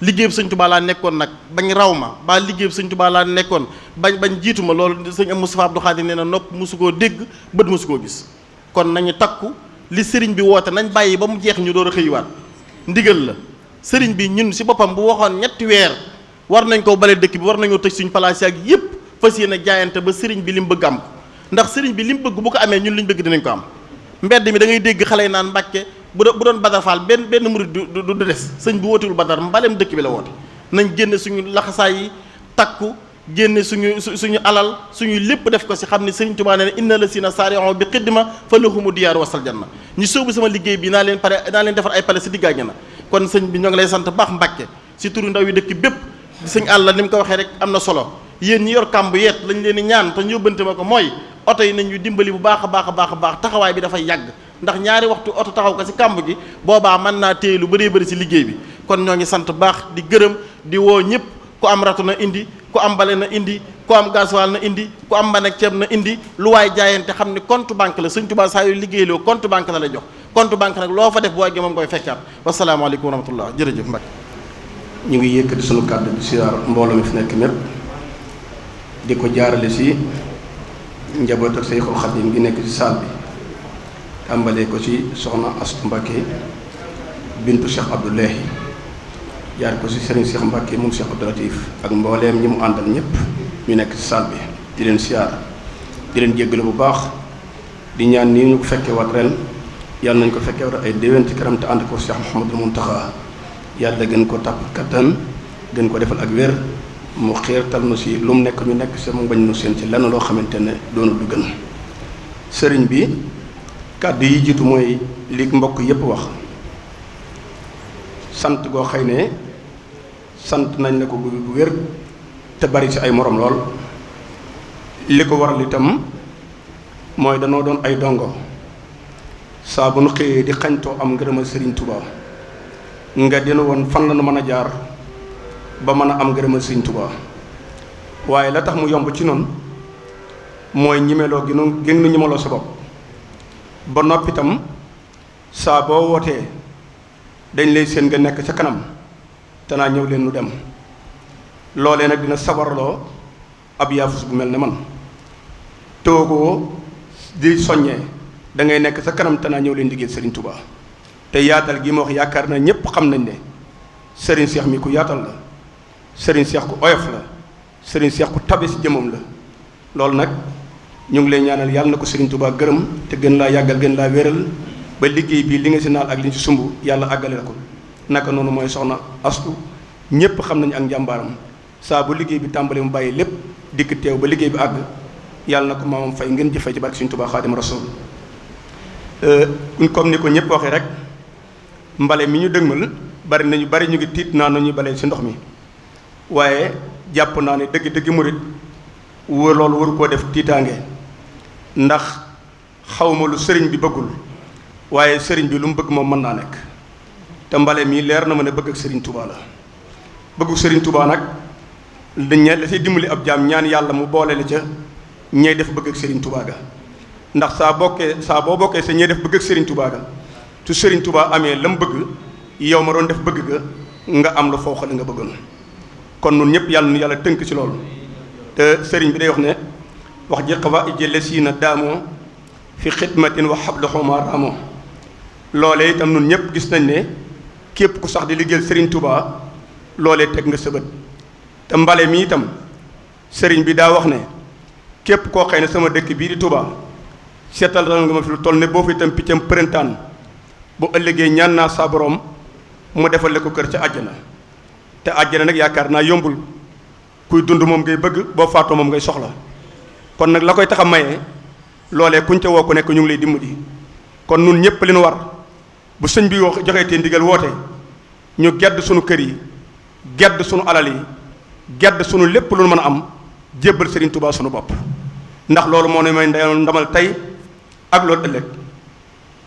Speaker 5: liggéey bi sëñ Tuubaa laa nekkoon nag bañ raw ma ba liggéey bi sëñ Tuubaa laa nekkoon bañ jiitu ma loolu sëñ Moustapha Abdou Khadir nee na nopp mosu koo dégg bët mosu koo gis kon nañu takku li sëriñ bi woote nañ bàyyi ba mu jeex ñu door a xëyiwaat ndigal la sëriñ bi ñun si boppam bu waxoon ñetti weer war nañ koo bale dëkk bi war nañoo tëj suñ place ak yëpp fas yéene jaayante ba sëriñ bi li mu bëgg am ndax sëriñ bi li mu bëgg bu ko amee ñun li ñu bëgg dinañ ko am mbedd mi da ngay dégg xale yi naan Mbàkke bu doon Badar Fall benn murid du des sëñ bi wootewul Badar mbaleem dëkk bi la woote nañ génne suñu laxasaay yi takku génne suñu alal suñu lépp def ko si xam ne sëriñ Tuubaa nee na inna la sina saari'u bi xidma fa lahumu diyaaru wasal janna ñu sóobu sama liggéey bi naa leen defar ay pale si diggaa na kon sëñ bi ñoo ngi lay sant baax Mbàkke si turu ndaw yi dëkk bépp sëñ àlla ni mu ko waxee rek am na solo yéen ñi yor kàmb yeet lañ leen di ñaan te ñu yóbbante ma ko mooy oto yi nañ ñu dimbali bu baax a baax taxawaay bi dafay yàgg ndax ñaari waxtu oto taxaw ko si kàmb gi boobaa mën naa téye lu bëree bëri si liggéey bi kon ñoo ngi sant baax di gërëm di woo ñëpp ku am ratu na indi ku am bale na indi ku am gasoil na indi ku am mban ak ceeb na indi lu waay jaayante xam ne compte banque la sëñ Tuubaa saa yu liggéeyloo compte banque la lay jox compte banque nag loo fa def boo àggee moom koy fekkaat wasalaamaaleykum wa rahmatullah jërëjëf Mbacke.
Speaker 6: ñu ngi yëkkati sunu kàddu bi siyaar mbooloo mi fi nekk mépp di ko jaarale si njaboot ak Seexul Xadiim gi nekk ci saal bi tàmbalee ko ci soxna Astu Mbacke bintu Cheikh Abdoulahi jaar ko ci Serigne Cheikh Mbacke moom Cheikh Abdou Latif ak mbooleem ñi mu àndal ñëpp ñu nekk ci saal bi di leen siyaar di leen jéggale bu baax di ñaan nii ñu ko fekkee waat ren yàlla nañ ko fekkee waat ay déwén ci kanam te ànd ko Cheikh Mouhamadou Mountakha yàlla gën ko tàpp kattan gën ko defal ak wér mu xiirtal nu si lu mu nekk ñu nekk sama bañ nu seen ci lenn loo xamante ne doonu du gën sëriñ bi kàddu yi jiitu mooy li mbokk yépp wax sant goo xëy ne sant nañ la ko bu wér te bari ci ay morom lool li ko waral itam mooy danoo doon ay dongo saa bu nu xëyee di xañtoo am ngërëmal sëriñ Touba nga dina woon fan la nu mën a jaar ba mën a am ngërëmal sëriñ Touba waaye la tax mu yomb ci noonu mooy ñimeloo gi nu gën nu ñimeloo sa bopp ba noppi itam saa boo wootee dañ lay seen nga nekk ca kanam te naa ñëw leen nu dem loolee nag dina sawarloo ab yaafus bu mel ne man toogoo di soññee da ngay nekk sa kanam te naa ñëw leen liggéey Serigne Touba te yaatal gi ma wax yaakaar na ñépp xam nañ ne Serigne Cheikh mi ku yaatal la Serigne Cheikh ku oyof la Serigne Cheikh ku tabe si jëmam la loolu nag ñu ngi lay ñaanal yàlla na ko Serigne Touba gërëm te gën laa yàggal gën laa wéral ba liggéey bii li nga si naal ak li ñu si sumb yàlla àggale la ko naka noonu mooy soxna Astu ñépp xam nañu ak njàmbaaram saa bu liggéey bi tàmbali mu bàyyi lépp dikk teew ba liggéey bi àgg yàlla na ko maamam fay ngeen jëfee ci barke Serigne Touba Xaadim Rasul comme ni ko ñëpp waxee rek mbale mi ñu dëgmal bari nañu bari ñu ngi tiit naa nañuy bale ci ndox mi waaye jàpp naa ne dëgg murit loolu waru koo def tiitaange ndax xawma lu sëriñ bi bëggul waaye sëriñ bi lu mu bëgg moom mën naa nekk te mbale mi leer na ma ne bëgg ak sëriñ Touba la bëggu sëriñ Touba nag dañ la say dimbali ab jaam ñaan yàlla mu boole la ca ñey def bëgg ak sëriñ Touba ga ndax saa boo bokkee sa ñey def bëgg ak sëriñ Touba ga su sëriñ Touba amee la mu bëgg yow ma doon def bëgg ga nga am lu foo xale nga bëggoon kon nun ñëpp yàlla nu yàlla tënk ci loolu te sëriñ bi day wax ne wax ji xawa ijële siina daamoo fi xidmatin wa xablaxuma raamoo loolee itam nun ñëpp gis nañ ne képp ku sax di liggéeyal sëriñ Touba loolee teg nga sëbët te mbale mi itam sëriñ bi daa wax ne képp koo xëy ne sama dëkk bii di Touba seetal nga ma fi lu toll ne boo fi itam piccam përëntaan bu ëllëgee ñaan naa saa borom mu defal ko kër ca àjjana te àjjana nag yaakaar naa yombul kuy dund moom ngay bëgg boo faatoo moom ngay soxla kon nag la koy tax a maye loolee kuñ ca woo ko nekk ñu ngi lay dimbali kon nun ñëpp li nu war bu sëñ bi joxee te ndigal woote ñu gedd sunu kër yi gedd sunu alal yi gedd sunu lépp lu nu mën a am jébbal Serigne Touba sunu bopp ndax loolu moo ne may ndamal tey ak loolu ëllëg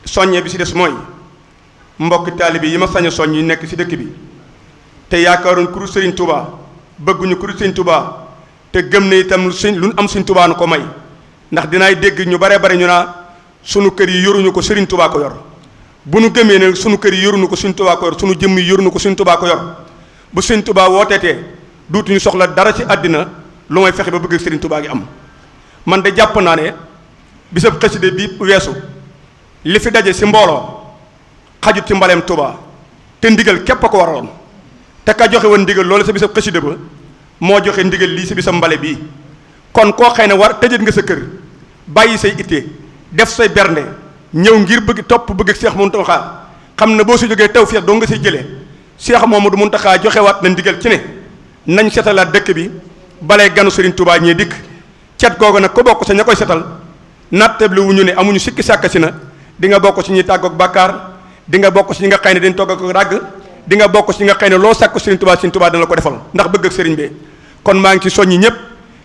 Speaker 6: soññee bi si des mooy mbokki taalibe yi ma sañ a soññ yi nekk si dëkk bi te yaakaaroon kuru Serigne Touba bëgguñu kuru Serigne Touba te gëm ne itam lu am Serigne Touba na ko may ndax dinaay dégg ñu bare bare ñu naa sunu kër yi yoruñu ko Serigne Touba ko yor bu nu gëmee ne sunu kër yi yoruñu ko Serigne Touba ko yor sunu jëmm yi yoruñu ko Serigne Touba ko yor bu Serigne Touba wooteetee duutuñu soxla dara ci àddina lu may fexe ba bëgg Serigne Touba gi am man de jàpp naa ne bisab xaside bi weesu li fi daje si mbooloo xajut ci mbaleem Touba te ndigal képp a ko waraloon te ka joxe woon ndigal loolu sa bisab xasida ba moo joxe ndigal lii si bisab mbale bii kon koo xëy ne war tëjët nga sa kër bàyyi say ittee def say bernde ñëw ngir bëgg topp bëgg Cheikh Mountakha xam ne boo si jógee tawfeex doo nga say jëlee Cheikh Mamadou Mountakha joxewaat na ndigal ci ne nañ setalaat dëkk bi balee ganu Serigne Touba ñee dikk cet googu nag ko bokk sa ña koy setal nattable wu ñu ne amuñu sikki sàkk si na di nga bokk ci ñi tàggoog bàkkaar di nga bokk ci ñi nga xëy ne dañ togg ak ràgg di nga bokk ci ñi nga xëy ne loo sàkku Serigne Touba dana la ko defal ndax bëgg ak Serigne bi kon maa ngi ci soññi ñëpp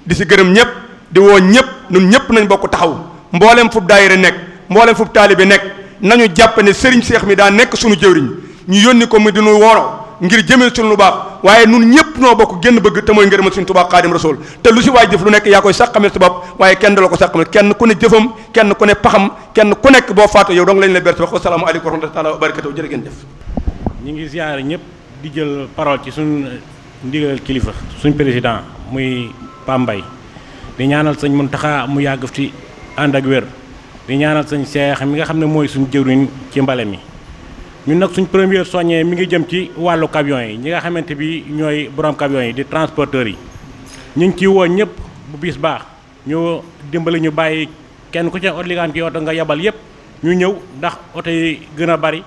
Speaker 6: di si gërëm ñëpp di woo ñëpp ñun ñëpp nañ bokk taxaw mboolem fub daayira nekk mboolem fub taalibe nekk nañu jàpp ne Serigne Cheikh mi daa nekk suñu jëwriñ ñu yónni ko mu dinu wooro ngir jëmee suñu lu baax waaye nun ñëpp noo bokk génn bëgg te mooy ngërëmal Serigne Touba Xaadim Rasul te lu si waay jëf lu nekk yaa koy sàqamal sa bopp waaye kenn dala ko sàqamal kenn ku ne jëfam kenn ku ne paxam kenn ku nekk boo faatu yow dong lañ la berte wax assalaamu aleykum wa rahmatullahi wa barakatuh jërë ngeen jëf
Speaker 7: ñi ngi ziare ñëpp di jël parole ci suñ ndigal kilifa suñ président muy Pambay di ñaanal sëñ Mountakha mu yàgg fi ànd ak wér di ñaanal sëñ Cheikh mi nga xam ne mooy suñ jëwriñ ci mbale mi ñun nag suñ première soññee mi ngi jëm ci wàllu camion yi ñi nga xamante bi ñooy borom camion yi di transporteurs yi ñu ngi ciy woo ñëpp bu bis baax ñu dimbali ñu bàyyi kenn ku ci obligaan ki oto nga yebal yëpp ñu ñëw ndax oto yi gën a bari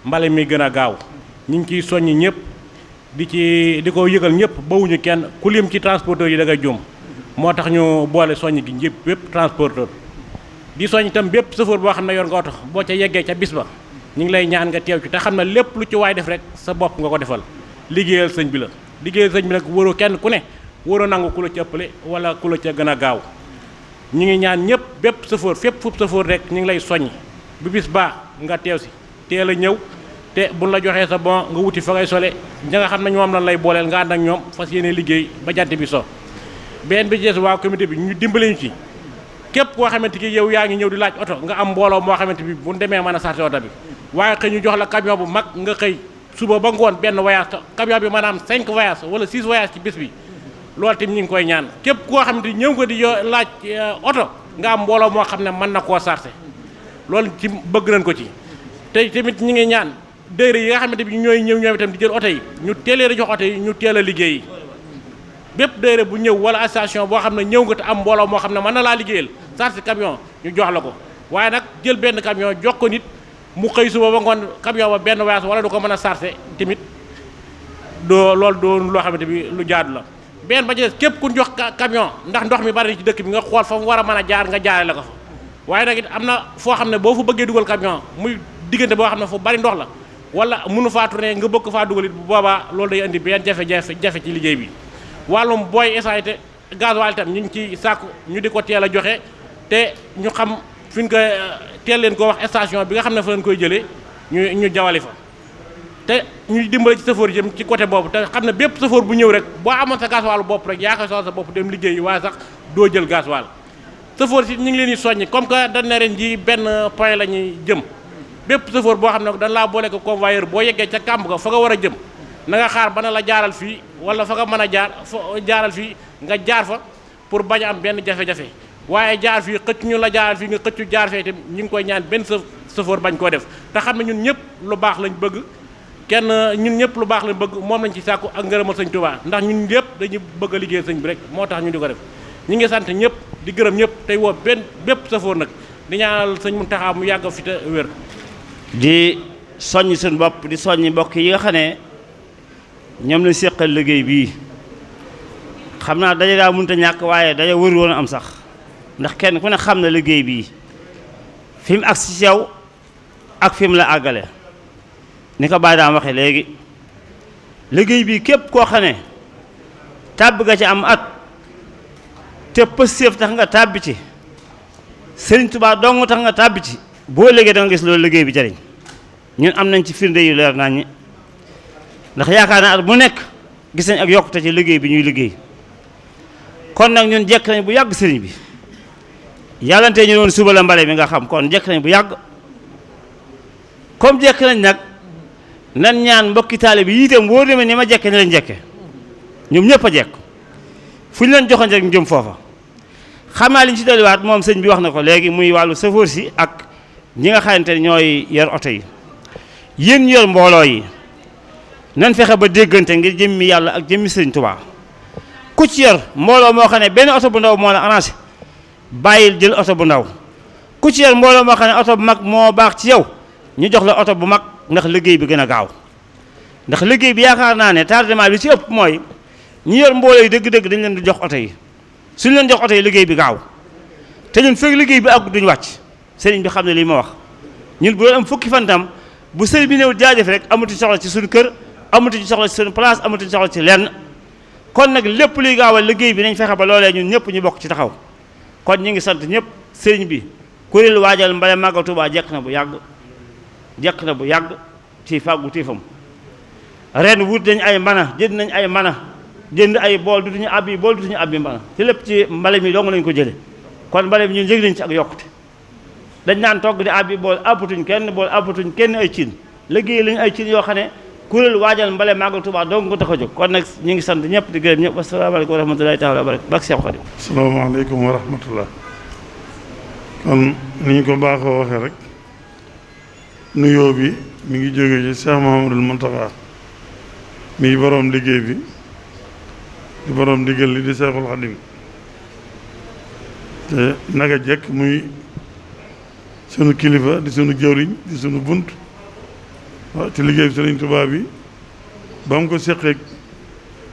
Speaker 7: mbale mi gën a gaaw ñu ngi ciy soññi ñëpp di ko yëgal ñëpp bawuñu kenn ku lim ci transporteurs yi da ngay juum moo tax ñu boole soññ gi ñëpp bépp transporteur di soññ itam bépp chauffeur boo xam ne yor nga oto boo ca yeggee ca bis ba ñu ngi lay ñaan nga teew ci te xam ne lépp lu ci waay def rek sa bopp nga ko defal liggéeyal sëñ bi la liggéeyal sëñ bi nag waroo kenn ku ne waroo nangu ku la ca ëppale wala ku la ca gën a gaaw ñu ngi ñaan ñëpp bépp chauffeur fépp fu chauffeur rek ñu ngi lay soññ bu bis baa nga teew si teel a ñëw te buñ la joxee sa bon nga wuti fa ngay sole ña nga xam ne ñoom lan lay booleel nga ànd ak ñoom fas yéene liggéey ba jant bi so benn bi jees waa comité bi ñu dimbale ñu ci képp koo xamante ki yow yaa ngi ñëw di laaj oto nga am mbooloo moo xamante bi bu demee mën a sarté oto bi waaye xëy ñu jox la camion bu mag nga xëy suba ba ngoon benn voyage camion bi maanaam 5 voyage wala 6 voyage ci bis bi loolu tamit ñu ngi koy ñaan képp koo xamante ni ñëw nga di laaj oto nga am mbooloo moo xam ne mën na koo sarté loolu ci bëgg nañ ko ci te tamit ñu ngi ñaan déere yi nga xamante bi ñooy ñëw ñoom itam di jël oto yi ñu teelee a jox oto yi ñu teel a liggéey bépp déere bu ñëw wala association boo xam ne ñëw nga te am mbooloo moo xam ne mën na laa liggéeyal sarté camion ñu jox la ko waaye nag jël benn camion jox ko nit mu xëy suba ba ngoon camion ba benn voyage wala du ko mën a sarté tamit doo loolu doo loo xamante bi lu jaadu la benn ba ci des képp ku jox camion ndax ndox mi bari ci dëkk bi nga xool fa mu war a mën a jaar nga jaare la ko fa waaye nag it am na foo xam ne boo fa bëggee dugal camion muy diggante boo xam ne fu bari ndox la wala mënu faa tourné nga bëgg faa dugal it bu boobaa loolu day indi benn jafe-jafe ci liggéey bi wàllum booy essayé gasoil itam ñu ngi ci sàkku ñu di ko teel a joxe te ñu xam fi ñu koy teel leen ko wax station bi nga xam ne fa leen koy jëlee ñu jawali fa te ñu dimbale ci chauffeur jëm ci côté boobu te xam ne bépp chauffeur bu ñëw rek boo amoon sa gasoil bopp rek yaa koy soxla sa bopp dem liggéey waaye sax doo jël gasoil chauffeur si ñu ngi leen di soññi comme que dañ ne ren ji benn point la ñuy jëm bépp chauffeur boo xam ne dañ laa boole ko convoyeur boo yeggee ca kàmb ga fa nga war a jëm na nga xaar ba na la jaaral fii wala fa nga mën a jaar fa jaaral fii nga jaar fa pour bañ a am benn jafe-jafe waaye jaar fii xëcc ñu la jaaral fii nga xëccu jaar fee itam ñu ngi koy ñaan benn chauffeur bañ koo def te xam ne ñun ñëpp lu baax lañ bëgg ñun ñëpp lu baax lañ bëgg moom lañ ci sàkku ak ngërëmal sëñ Tuubaa ndax ñun ñëpp dañuy bëgg a liggéey sëñ bi rek moo tax ñu di ko def ñi ngi sant ñëpp di gërëm ñëpp tey woo bépp chauffeur nag di ñaanal sëñ Muntaxa mu yàgg fi te wér.
Speaker 8: di soññ suñu bopp di soññ mbokk yi nga xam ne ñoom la séqal liggéey bii xam naa daje daa mënut a ñàkk waaye daje wër woon am sax ndax kenn ku ne xam na liggéey bii fi mu agsi ci yow ak fi mu la àggale ni ko Baye daan waxee léegi liggéey bii képp koo xam ne tàbb nga ci am at te pëstéef tax nga tàbbi ci Sëriñ Tuubaa dong tax nga tàbbi ci boo léegi da nga gis loolu liggéey bi jariñ ñun am nañ ci firnde yu leer nañ ñi ndax yaakaar naa at mu nekk gis nañ ak yokkute ci liggéey bi ñuy liggéey kon nag ñun jekk nañ bu yàgg sëriñ bi yàllante ñu doon suba la mbale mi nga xam kon jekk nañ bu yàgg comme jekk nañ nag nan ñaan mbokki taale bi itam wóor demee ni ma jekke ni lañ jekke ñoom ñëpp a jekk fu ñu leen joxoon rek njëm foofa xam naa li ñu ci dolliwaat moom sëñ bi wax na ko léegi muy wàllu safoor si ak ñi nga xamante ne ñooy yor oto yi yéen ñu yor mbooloo yi nan fexe ba déggante ngir jëmmi yàlla ak jëmmi Sëriñ Tuubaa ku ci yor mbooloo moo xam ne benn oto bu ndaw moo la arrangé bàyyil jël oto bu ndaw ku ci yor mbooloo moo xam ne oto bu mag moo baax ci yow ñu jox la oto bu mag ndax liggéey bi gën a gaaw ndax liggéey bi yaakaar naa ne tardement bi ci ëpp mooy ñi yor mbooloo yi dëgg-dëgg dañ leen di jox oto yi suñu leen jox oto yi liggéey bi gaaw te ñun fekk liggéey bi ak duñu wàcc sëriñ bi xam ne lii ma wax ñun bu doon am fukki fan tam bu sëriñ bi néew jaajëf rek amatu soxla ci suñu kër amatu soxla ci suñu place amatu soxla ci lenn kon nag lépp luy gaawal liggéey bi nañ fexe ba loolee ñun ñëpp ñu bokk ci taxaw kon ñu ngi sant ñëpp sëriñ bi kuréel waajal mbale Màggal Tuubaa jekk na bu yàgg ci fàggu tiifam ren wut nañ ay mana jënd nañ ay mana jënd ay bool dutuñu abbi mbana ci lépp ci mbale mi dong lañ ko jële kon mbale mi ñun yëg nañ ci ak yokkute dañ naan togg di abbi bool abbatuñ kenn ay cin liggéey lañu ay cin yoo xam ne kuréel waajal mbale Màggal Tuubaa dong ko tax a jóg kon nag ñu ngi sant ñëpp di gërëm ñëpp wasalaamaaleykum wa rahmatulahi taala wa barakatu bak Seex Xaadim
Speaker 9: asalaamaaleykum wa rahmatullah kon ni ñu ko baaxoo waxee rek nuyoo bi mi ngi jóge ci Cheikh Mouhamadul Mountakha mi boroom liggéey bi di boroom ndigal li di Seexul Xaadim te naka jekk muy sunu kilifa di sunu jëwriñ di sunu bunt waaw ci liggéey bi Sëriñ Tuubaa bi ba mu ko séqeek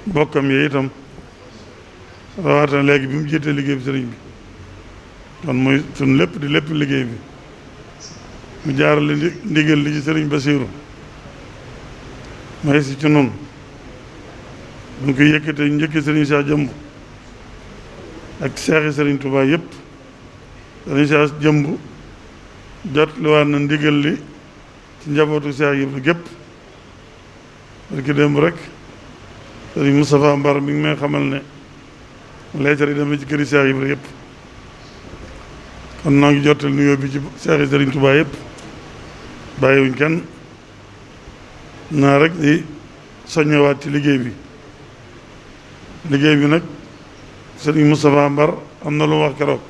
Speaker 9: bokkam yi itam rawatina léegi bi mu jiitee liggéey bi sëriñ bi kon mooy sunu lépp di lépp liggéey bi mu jaarale ndigal li ci Sëriñ Basiiru may si ci noonu bu ñu koy yëkkatee njëkki Sëriñ Cheikh Jëmb ak seexi Sëriñ Tuubaa yëpp Sëriñ Cheikh Jëmb jot li waat na ndigal li ci njabootu Cheikh Ibra gépp parce que démb rek Sëriñ Moustapha Mbar mi ngi may xamal ne leetar yi dem na ci këri Cheikh Ibra yëpp kon noo ngi jottal nuyoo bi ci seexi Sëriñ Tuubaa yëpp bàyyiwuñ kenn naa rek di soññewaat ci liggéey bi nag Sëriñ Moustapha Mbar am na lu wax keroog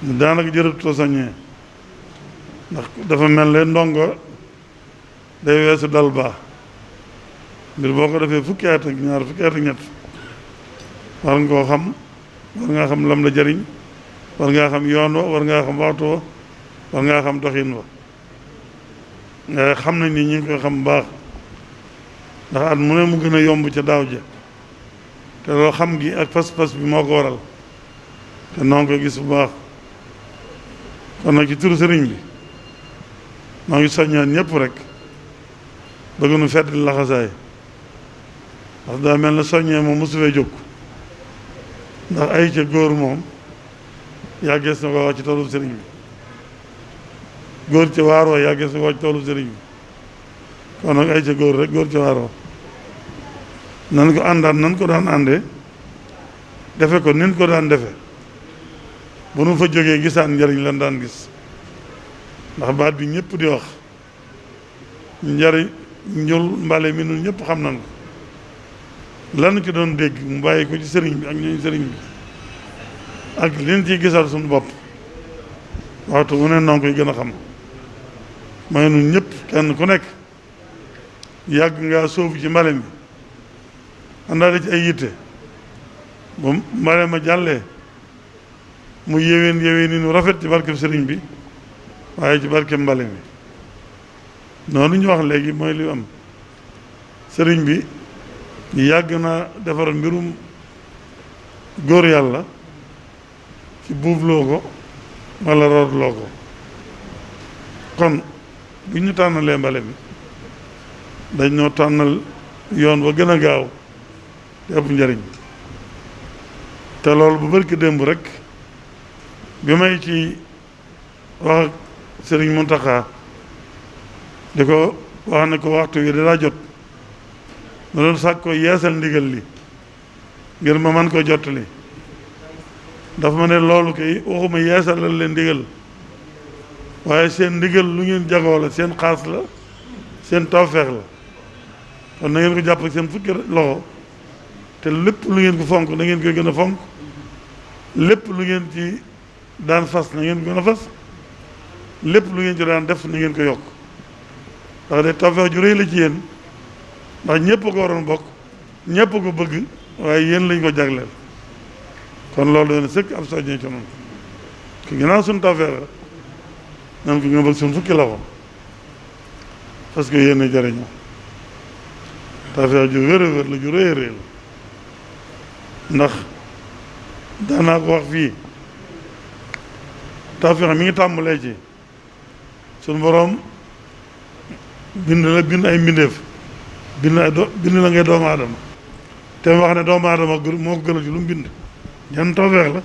Speaker 9: daanaka jërëtutoo soññee ndax dafa mel ne ndongo day weesu dal baa mbir boo ko defee fukki at ak ñaar fukki at ak ñett war nga koo xam war ngaa xam lam la jëriñ war ngaa xam yoon wa war ngaa xam waxtu wa war ngaa xam doxin wa nga xam nañ ni ñu ngi koy xam bu baax ndax at mu ne mu gën a yomb ca daaw ja te loolu xam gi ak pas-pas bi moo ko waral te noo ngi koy gis bu baax kon nag ci turu sëriñ bi maa ngi soññaan ñëpp rek bëgg nu fedd laxasaay ndax daa mel na soññee moom mosu fee jóg ndax ay ca góor moom yàggees na ko wax ci toolu sëriñ bi góor ca waaroo yàggees na ko wax ci toolu sëriñ bi kon nag ay ca góor rek góor ca waaroo nan ko àndaan nan ko daan àndee defe ko nin ko daan defe bu nu fa jógee gisaan njariñ lan daan gis ndax baat bi ñëpp di wax njariñ njul mbale mi nun ñëpp xam nañ ko lan ci doon dégg mu bàyyi ko ci sëriñ bi ak ñooñu sëriñ bi ak liñ ciy gisal suñu bopp waxtu mu ne noonu koy gën a xam mooy nun ñëpp kenn ku nekk yàgg ngaa sóobu ci mbale mi àndaale ci ay yitte bu mbale ma jàllee mu yéwén ni nu rafet ci barkeb sëriñ bi waaye ci barkeb mbale mi noonu ñu wax léegi mooy li am sëriñ bi yàgg na defar mbirum góor yàlla ci buubloo ko walla roodloo ko kon bu ñu tànnalee mbale mi dañ ñoo tànnal yoon wa gën a gaaw te ëpp njariñ te loolu bu barki démb rek bi may ci wax ak Sëriñ Muntaxa di ko wax ne ko waxtu wi dalaa jot ma doon sàkk ko yeesal ndigal li ngir ma man ko jottali dafa ma ne loolu kay waxuma yeesalal leen ndigal waaye seen ndigal lu ngeen jagoo la seen xaas la seen tawfeex la kon na ngeen ko jàpp ak seen fukki loxo te lépp lu ngeen ko fonk na ngeen koy gën a fonk lépp lu ngeen ci daan fas na ngeen ko gën a fas lépp lu ngeen ci daan def ni ngeen ko yokk ndax de tawfeex ju rëy la ci yéen ndax ñëpp ko waroon bokk ñëpp ko bëgg waaye yéen lañ ko jagleel kon loolu doon sëkk ab soññee ci noonu ki ginnaaw suñu tawfeex la nan ko nga bëgg suñu fukki loxo parce que yéen a jëriñoo tawfeex ju wér a wér la ju rëy a rëy la ndax daanaa ko wax fii tawfeex mi ngi tàmbalee ci suñu boroom bind ay mbindeef bind la ngay doomu aadama te mu wax ne doomu aadama moo ko gënal ci lu mu bind ñan tawfeex la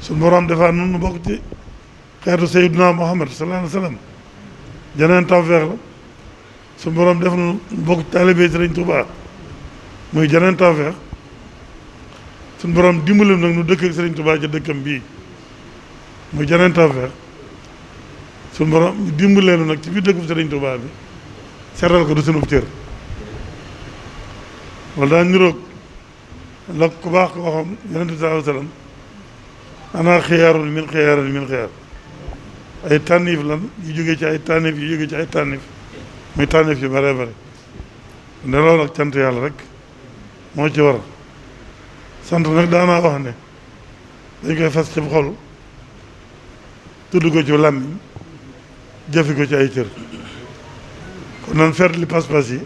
Speaker 9: suñu boroom defaat nun nu bokk ci xeetu Seydina Muhammad sallallahu alayhi wa sallam janeen tawfeex la suñu boroom def nu bokk ci taalibe Sëriñ Tuubaa muy janeen tawfeex suñu boroom dimbali nag nu dëkk ak Sëriñ Tuubaa ci dëkkam bii muy janeen tawfeex suñu borom ñu dimbaleenu nag ci biir dëkkub Sëriñ Tuubaa bi seetal ko du sunub cër wala daa niroog la ku baax ko waxoon yonent bi sallallahu alayhi wa sallam ana xiyaarun min xiyaarin min xiyaar ay tànnif lan yu jógee ci ay tànnif yu jógee ci ay tànnif muy tànnif yu bare bare ne loolu ak cant yàlla rek moo ci war sant nag daanaa wax ne dañ koy fas ci xol tudd ko ci làmmiñ jëfi ko ci ay cër kon nan feet li pas-pas yi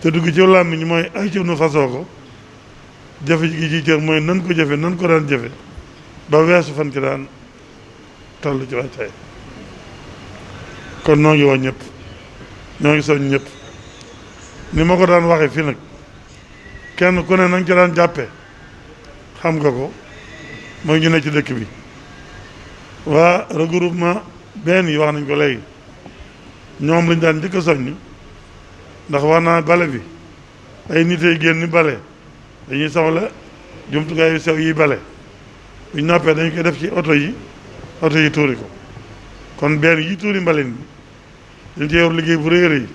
Speaker 9: te dugg ci làmmiñ mooy ay cër nu fasoo ko jëfe gi ci cër mooy nan ko jëfe nan ko daan jëfe ba weesu fan ci daan toll ci wàccaay kon noo ngi wax ñëpp ñoo ngi soñ ñëpp ni ma ko daan waxe fii nag kenn ku ne nanga ci daan jàppe xam nga ko mooy ñu ne ci dëkk bi waa regroupement benn yi wax nañ ko léegi ñoom lañ daan njëkk a soññ ndax wax naa bale bi ay nit ay génn bale dañuy soxla jumtukaay yu sew yi bale buñ noppee dañ koy def ci oto yi tuuri ko kon benn yi tuuri mbalin bi dañ ci yor liggéey bu rëy rëy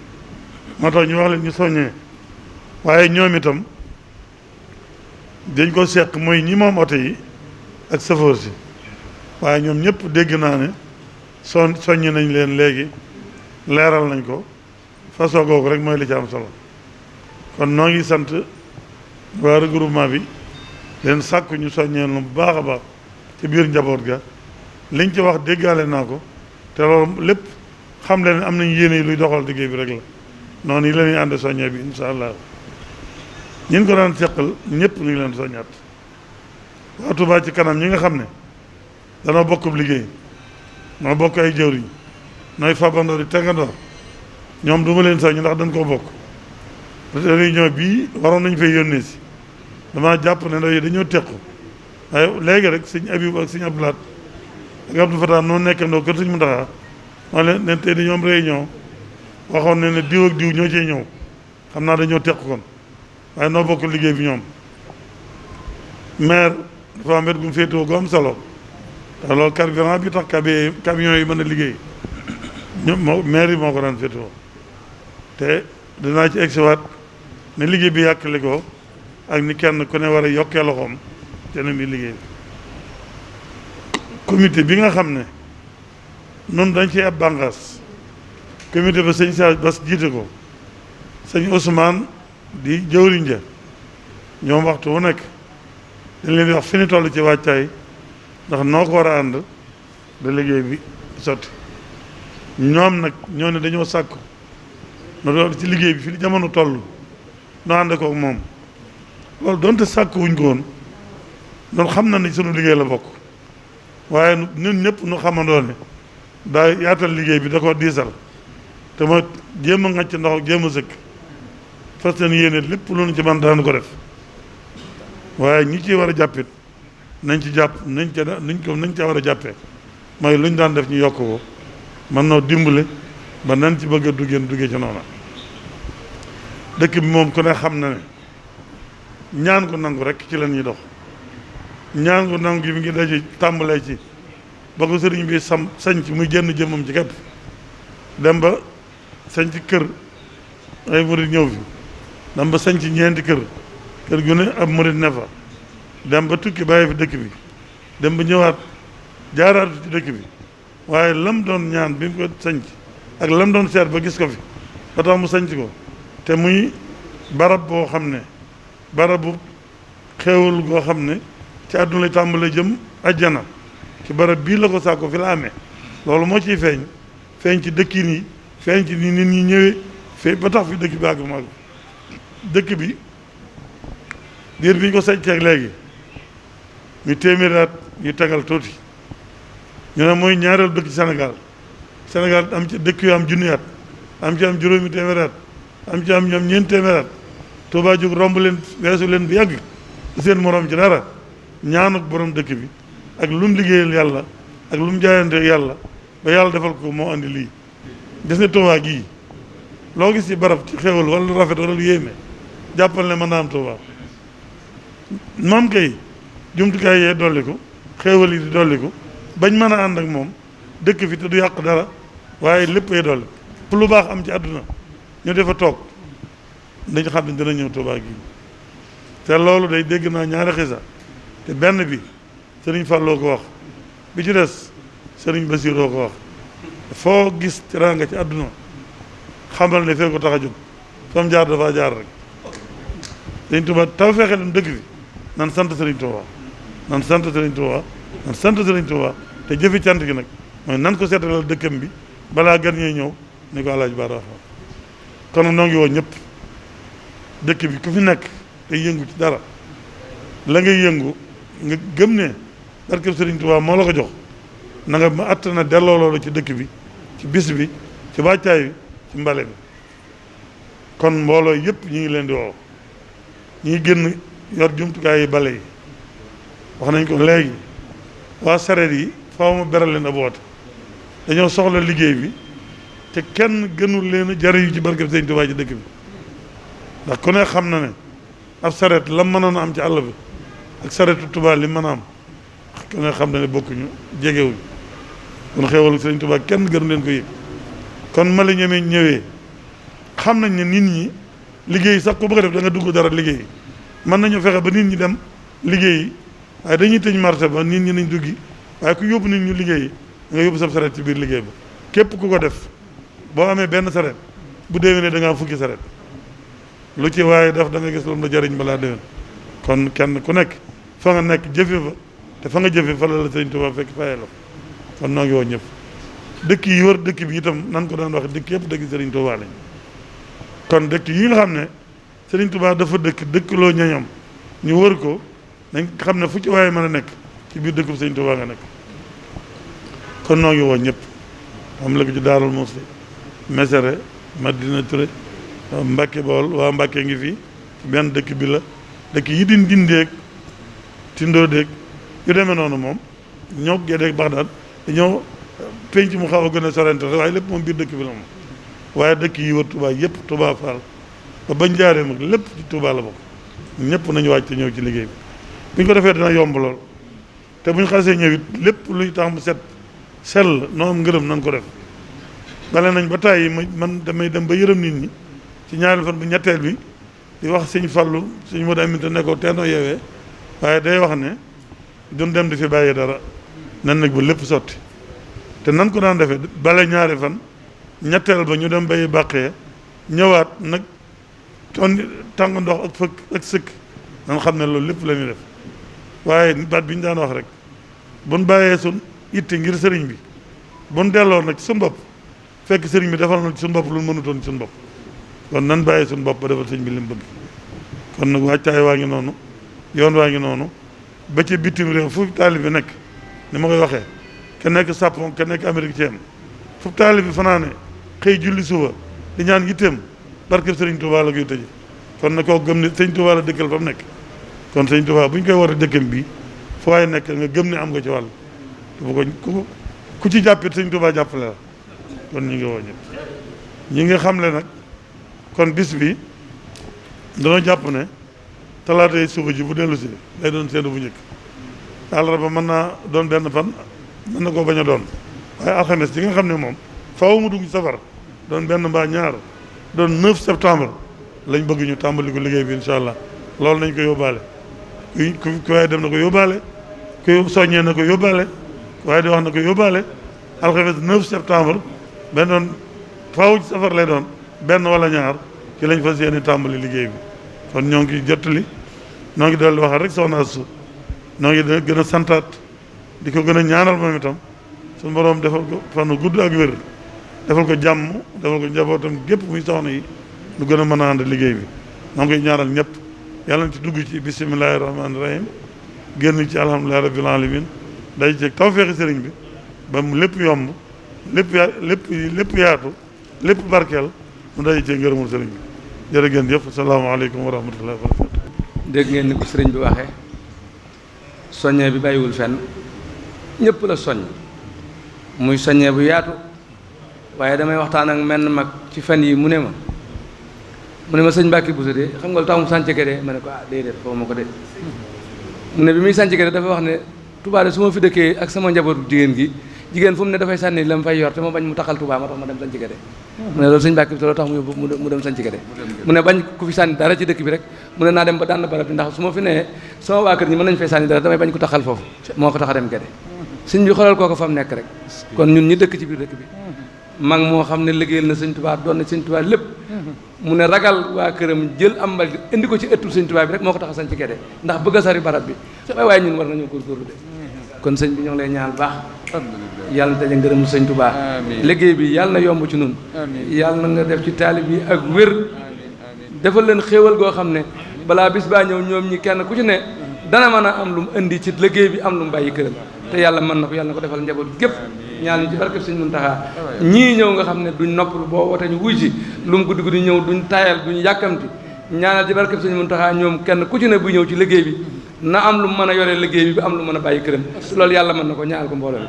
Speaker 9: moo tax ñu wax leen ñu soññee waaye ñoom itam dañ ko seq mooy ñi moom oto yi ak chauffeur si waaye ñoom ñëpp dégg naa ne soññ nañ leen léegi leeral nañ ko façon googu rek mooy li ci am solo kon noo ngi sant waa regroupement bi leen sàkku ñu soññeen lu bu baax a baax ci biir njaboot ga liñ ci wax déggaale naa ko te loolu lépp xam leen am nañ yéene yi luy doxal liggéey bi rek la noonu yi la ñuy ànd soññee bi insha allah ñin ko daan seqal ñëpp ñu ngi leen soññaat waa Touba ci kanam ñi nga xam ne danoo bokkub liggéey noo bokk ay jëwriñ nooy fabandoor yi tegandoor ñoom du ma leen soññ ndax dañ koo bokk réunion bii waroon nañ fay yónnee si dama jàpp ne ndaw yi dañoo tequ waaye léegi rek sëñ Abib ak sëñ Abdoulaat ak Abdou Fatah noonu nekkandoo kër sëñ Muntaxa maa leen tey dañoo am réunion waxoon ne diw ak diw ñoo cee ñëw xam naa dañoo tequ kon waaye noo bokk liggéey bi ñoom maire dafa am wet gu mu féetewoo gu am solo te loolu carburant bi tax camion yi mën a liggéey maire yi moo ko daan féetewoo te dinaa ci egsiwaat ne liggéey bi yàqali ko ak ni kenn ku ne war a yokkee loxoom te ne mi liggéey comité bi nga xam ne noonu dañ ci ab bànqaas comité ba sëñ Sa Bas jiite ko sëñ Ousmane di jëwriñ ja ñoom waxtu wu nekk dañ leen di wax fi ni toll ci wàccaay ndax noo ko war a ànd da liggéey bi sotti ñoom nag ñoo ne dañoo sàkku no doon ci liggéey bi fi li jamono toll noo ànd kook moom loolu doonte sàkku wuñ ko woon doon xam na ne sunu liggéey la bokk waaye ñun ñëpp nu xamandoo ne daa yaatal liggéey bi da ko diisal te ma jéem a ŋàcc ndox ak jéem a sëkk fas leen yéene lépp lu nu ci man daanu ko def waaye ñi ciy war a jàppit nañ ci jàpp nañ ca war a jàppee mooy lu ñu daan def ñu yokk ko man noo dimbale ba nan ci bëgg a duggee ci noona dëkk bi moom ku ne xam na ne ñaan ko nangu rek ci la ñuy dox ñaan ko nangu gi mi ngi daje tàmbalee ci ba ko sëriñ bi sañc muy jenn jëmmam ci képp dem ba sañc kër ay murit ñëw fi dem ba sañc ñeenti kër gu ne ab murit ne fa dem ba tukki bàyyi fi dëkk bi dem ba ñëwaat jaaraatu ci dëkk bi waaye lam doon ñaan bi mu ko sanc ak lam doon seet ba gis ko fi ba tax mu sanc ko te muy barab boo xam ne barabu xéewal goo xam ne ci àdduna lay tàmbalee jëm ajjana ci barab bii la ko sàkko fi la amee loolu moo ciy feeñ ci dëkkin yi feeñ ci ni nit ñi ñëwee fee ba tax fi dëkk bi àgg mag dëkk bi diir bi ñu ko sañceeg léegi ñu téeméeri at yu tegal tuuti ñu ne mooy ñaareel dëkk ci Sénégal am ci dëkk yu am junni at am ci am juróomi téeméeri at am ci am ñoom ñeent téeméeri at Tuubaa jóg romb leen weesu leen bu yàgg seen morom ci dara ñaanuk borom dëkk bi ak lu mu liggéeyal yàlla ak lu mu jaayante yàlla ba yàlla defal ko moo andi lii gis nga Tuubaa gii loo gis ci barab ci xéwal wala lu rafet wala lu yéeme jàppal ne mën naa am Tuubaa moom kay jumtukaay yee dolliku xéwal yi di dolliku bañ mën a ànd ak moom dëkk fi te du yàq dara waaye lépp ay dolli fu lu baax am ci àdduna ñu defa toog dañ xam ne dina ñëw Tuubaa gii te loolu day dégg naa ñaari xisa te benn bi sëriñ Falloo ko wax bi ci des sëriñ Basiiroo ko wax foo gis teraanga ci àdduna xamal ne fee ko tax a jóg fam jaar dafa jaar rek sëriñ Tuubaa taw fexe leen dëkk bi nan sant sëriñ Tuubaa nan sant sëriñ Tuubaa nan sant sëriñ Tuubaa te jëfi cant gi nag mooy nan ko seetalal dëkkam bi balaa gan ñee ñëw ni ko Alaaji Bara wax kon noo ngi woo ñëpp dëkk bi ku fi nekk te yëngu ci dara la ngay yëngu nga gëm ne barkeb sëriñ Tuubaa moo la ko jox na nga ma att na delloo loolu ci dëkk bi ci bis bi ci wàccaay bi ci mbale bi kon mbooloo yëpp ñu ngi leen di woo ñu ngi génn yor jumtukaay yi bale yi wax nañ ko léegi waa sareet yi faaw ma beral leen ab woote dañoo soxla liggéey bi te kenn gënul leen a jariñu ci barkeb sëriñ Tuubaa ci dëkk bi ndax ku ne xam na ne ab sareet lam mënoon a am ci àll bi ak sareetu Tuubaa li mën a am ku ne xam na ne bokkuñu jegewuñ kon xéewalu sëriñ Tuubaa kenn gënu leen ko yëg kon ma la ñemee ñëwee xam nañ ne nit ñi liggéey sax ku bëgg a def da nga dugg dara liggéey mën nañu fexe ba nit ñi dem liggéey waaye dañuy tëj marché ba nit ñi nañ duggi waaye ku yóbbu nit ñu liggéey da nga yóbbu sa sareet ci biir liggéey ba képp ku ko def boo amee benn sareet bu déwénee da nga am fukki sareet lu ci waaye def da nga gis lu mu la jariñ balaa déwén kon kenn ku nekk fa nga nekk jëfe fa te fa nga jëfe fa la sëriñ Tuubaa fekk fayee la kon noo ngi woo ñëpp dëkk yi wër dëkk bi itam nan ko daan wax dëkk yëpp dëkk sëriñ Tuubaa lañ kon dëkk yi nga xam ne sëriñ Tuubaa dafa dëkkloo ñañam ñu wër ko nañ xam ne fu ci waaye mën a nekk ci biir dëkk bu sëriñ Tuubaa nga nekk kon noo ngi woo ñëpp am la ko ci Daarul Muxti Mesere Madina Touré Mbàkke Bawol waa Mbàkke ngi fii benn dëkk bi la dëkk yi dindeeg tindoo déeg yu demee noonu moom ñoo gédeeg Baxdaad dañoo penc mu xaw a gën a sorante waaye lépp moom biir dëkk bi la moom waaye dëkk yi wër Touba yëpp Touba Fall ba bañ jaaree mag lépp ci Touba la bokk ñëpp nañu wàcc te ñëw ci liggéey bi bu ñu ko defee dina yomb lool te bu ñu xasee ñëw it lépp luy tax mu set sell noo am ngërëm nañ ko def dale nañ ba tàyyi man damay dem ba yërëm nit ñi ci ñaari fan bu ñetteel bi di wax sëñ Fallu sëñ Modou Aminta ne ko teenoo yeewee waaye day wax ne duñ dem di fi bàyyi dara nan nag ba lépp sotti te nan ko daan defee bale ñaari fan ñetteel ba ñu dem bayi bàqee ñëwaat nag tàng ndox ak fëkk ak sëkk nan xam ne loolu lépp la ñuy def waaye baat bi ñu daan wax rek buñ bàyyee sun itte ngir sëriñ bi buñ delloo nag ci suñu bopp fekk sëriñ bi defal na ci suñu bopp lu mënutoon ci suñu bopp kon nan bàyyi suñu bopp ba defal sëriñ bi li mu bëgg kon nag wàccaay waa ngi noonu yoon waa ngi noonu ba ci bitim réew fu taalibe bi nekk ni ma koy waxee ke nekk Japon ke nekk Amérique ci am fu taalibe bi fanaane xëy julli suba di ñaan yitteem barkeb sëriñ Touba la koy tëje kon na koo gëm ne sëñ Touba la dëkkal fa mu nekk kon sëñ Touba bu ñu koy war a dëkkam bi fu waaye nekk nga gëm ne am nga ci wàll te bu ko ku ci jàppit sëñ Touba jàppale la kon ñu ngi woo ñëpp ñi nga xam le nag kon bis bi danoo jàpp ne talaata yi suba ji bu dellu si lay doon seenu bu njëkk àllarba mën naa doon benn fan mën na koo bañ a doon waaye alxames ji nga xam ne moom faaw mu dugg safar doon benn mbaa ñaar doon 9 septembre lañ bëgg ñu tàmbali ko liggéey bi incha allah loolu nañ ko yóbbaale ku waaye dem na ko yóbbaale ku soññee na ko yóbbaale waaye di wax na ko yóbbaale alxames 9 septembre benn doon faaw ci safar lay doon benn wala ñaar ci lañ fas yéene tàmbali liggéey bi kon ñoo ngi jottali noo ngi dellu waxal rek soxna Astou noo ngi gën a santaat di ko gën a ñaanal moom itam suñu boroom defal ko fanu gudd ak wér defal ko jàmm defal ko njabootam gépp muy soxna yi lu gën a mën a ànd liggéey bi noo ngi koy ñaanal ñëpp yàlla na ci dugg ci bisimilahi rahmaani rahim génn ci alhamdulilahi rabbil alamin day ci tawfeexi sëriñ bi ba mu lépp yomb lépp yaatu lépp barkeel mu day cee ngërëmul sëriñ bi jërë ngeen jëf asalaamaaleykum wa rahmatullahi wa barakatu
Speaker 1: dégg ngeen ni ko sëriñ bi waxee soññee bi bàyyiwul fenn ñëpp la soññ muy soññee bu yaatu waaye damay waxtaan ak menn mag ci fan yi mu ne ma sëñ Mbàkke Buso de xam nga lu tax mu sànc Gédé ma ne ko déedéet foofu ma ko de mu ne bi muy sànc Gédé dafa wax ne Touba de su ma fi dëkkee ak sama njabootu jigéen fu mu ne dafay sànni la mu fay yor te ma bañ mu taxal Touba ma tax ma dem sànc Gédé mu ne loolu sëñ Mbàkke Buso loolu tax mu yóbbu mu dem sànc Gédé mu ne bañ ku fi sànni dara ci dëkk bi rek mu ne naa dem ba daan barab bi ndax su ma fi nee sama waa kër ñi mën nañ fay sànni dara damay bañ ko taxal foofu moo ko tax a dem Gédé sëñ bi xoolal kooko fa mu nekk rek kon ñun ñi dëkk ci biir dëkk bi mag moo xam ne liggéeyal na sëñ Touba doon na sëñ Touba lépp mu ne ragal waa këram jël am mbal indi ko ci ëttul sëñ Touba bi rek moo ko tax a sañ ci Gédé ndax bëgg a sari barab bi waaye ñun war nañoo góorgóorlu de kon sëñ bi ñoo ngi lay ñaan baax yàlla na daje ngërëmu sëñ Touba liggéey bi yàlla na yomb ci nun yàlla na nga def ci taalib yi ak wér defal leen xéewal goo xam ne balaa bis baa ñëw ñoom ñi kenn ku ci ne dana mën a am lu mu indi ci liggéey bi am lu mu bàyyi këram te yàlla mën na ko yàlla na ko defal njaboot gépp ñaan ñu ci barkeb sëñ Muntaxa ñii ñëw nga xam ne duñ noppalu boo wootee ñu wuy si lu mu guddi guddi ñëw duñ tayal duñ yàkkamti ñaanal ci barkeb sëñ Muntaxa ñoom kenn ku ci ne bu ñëw ci liggéey bi na am lu mën a yoree liggéey bi am lu mën a bàyyi këram loolu yàlla mën na ko ñaanal ko mbooloo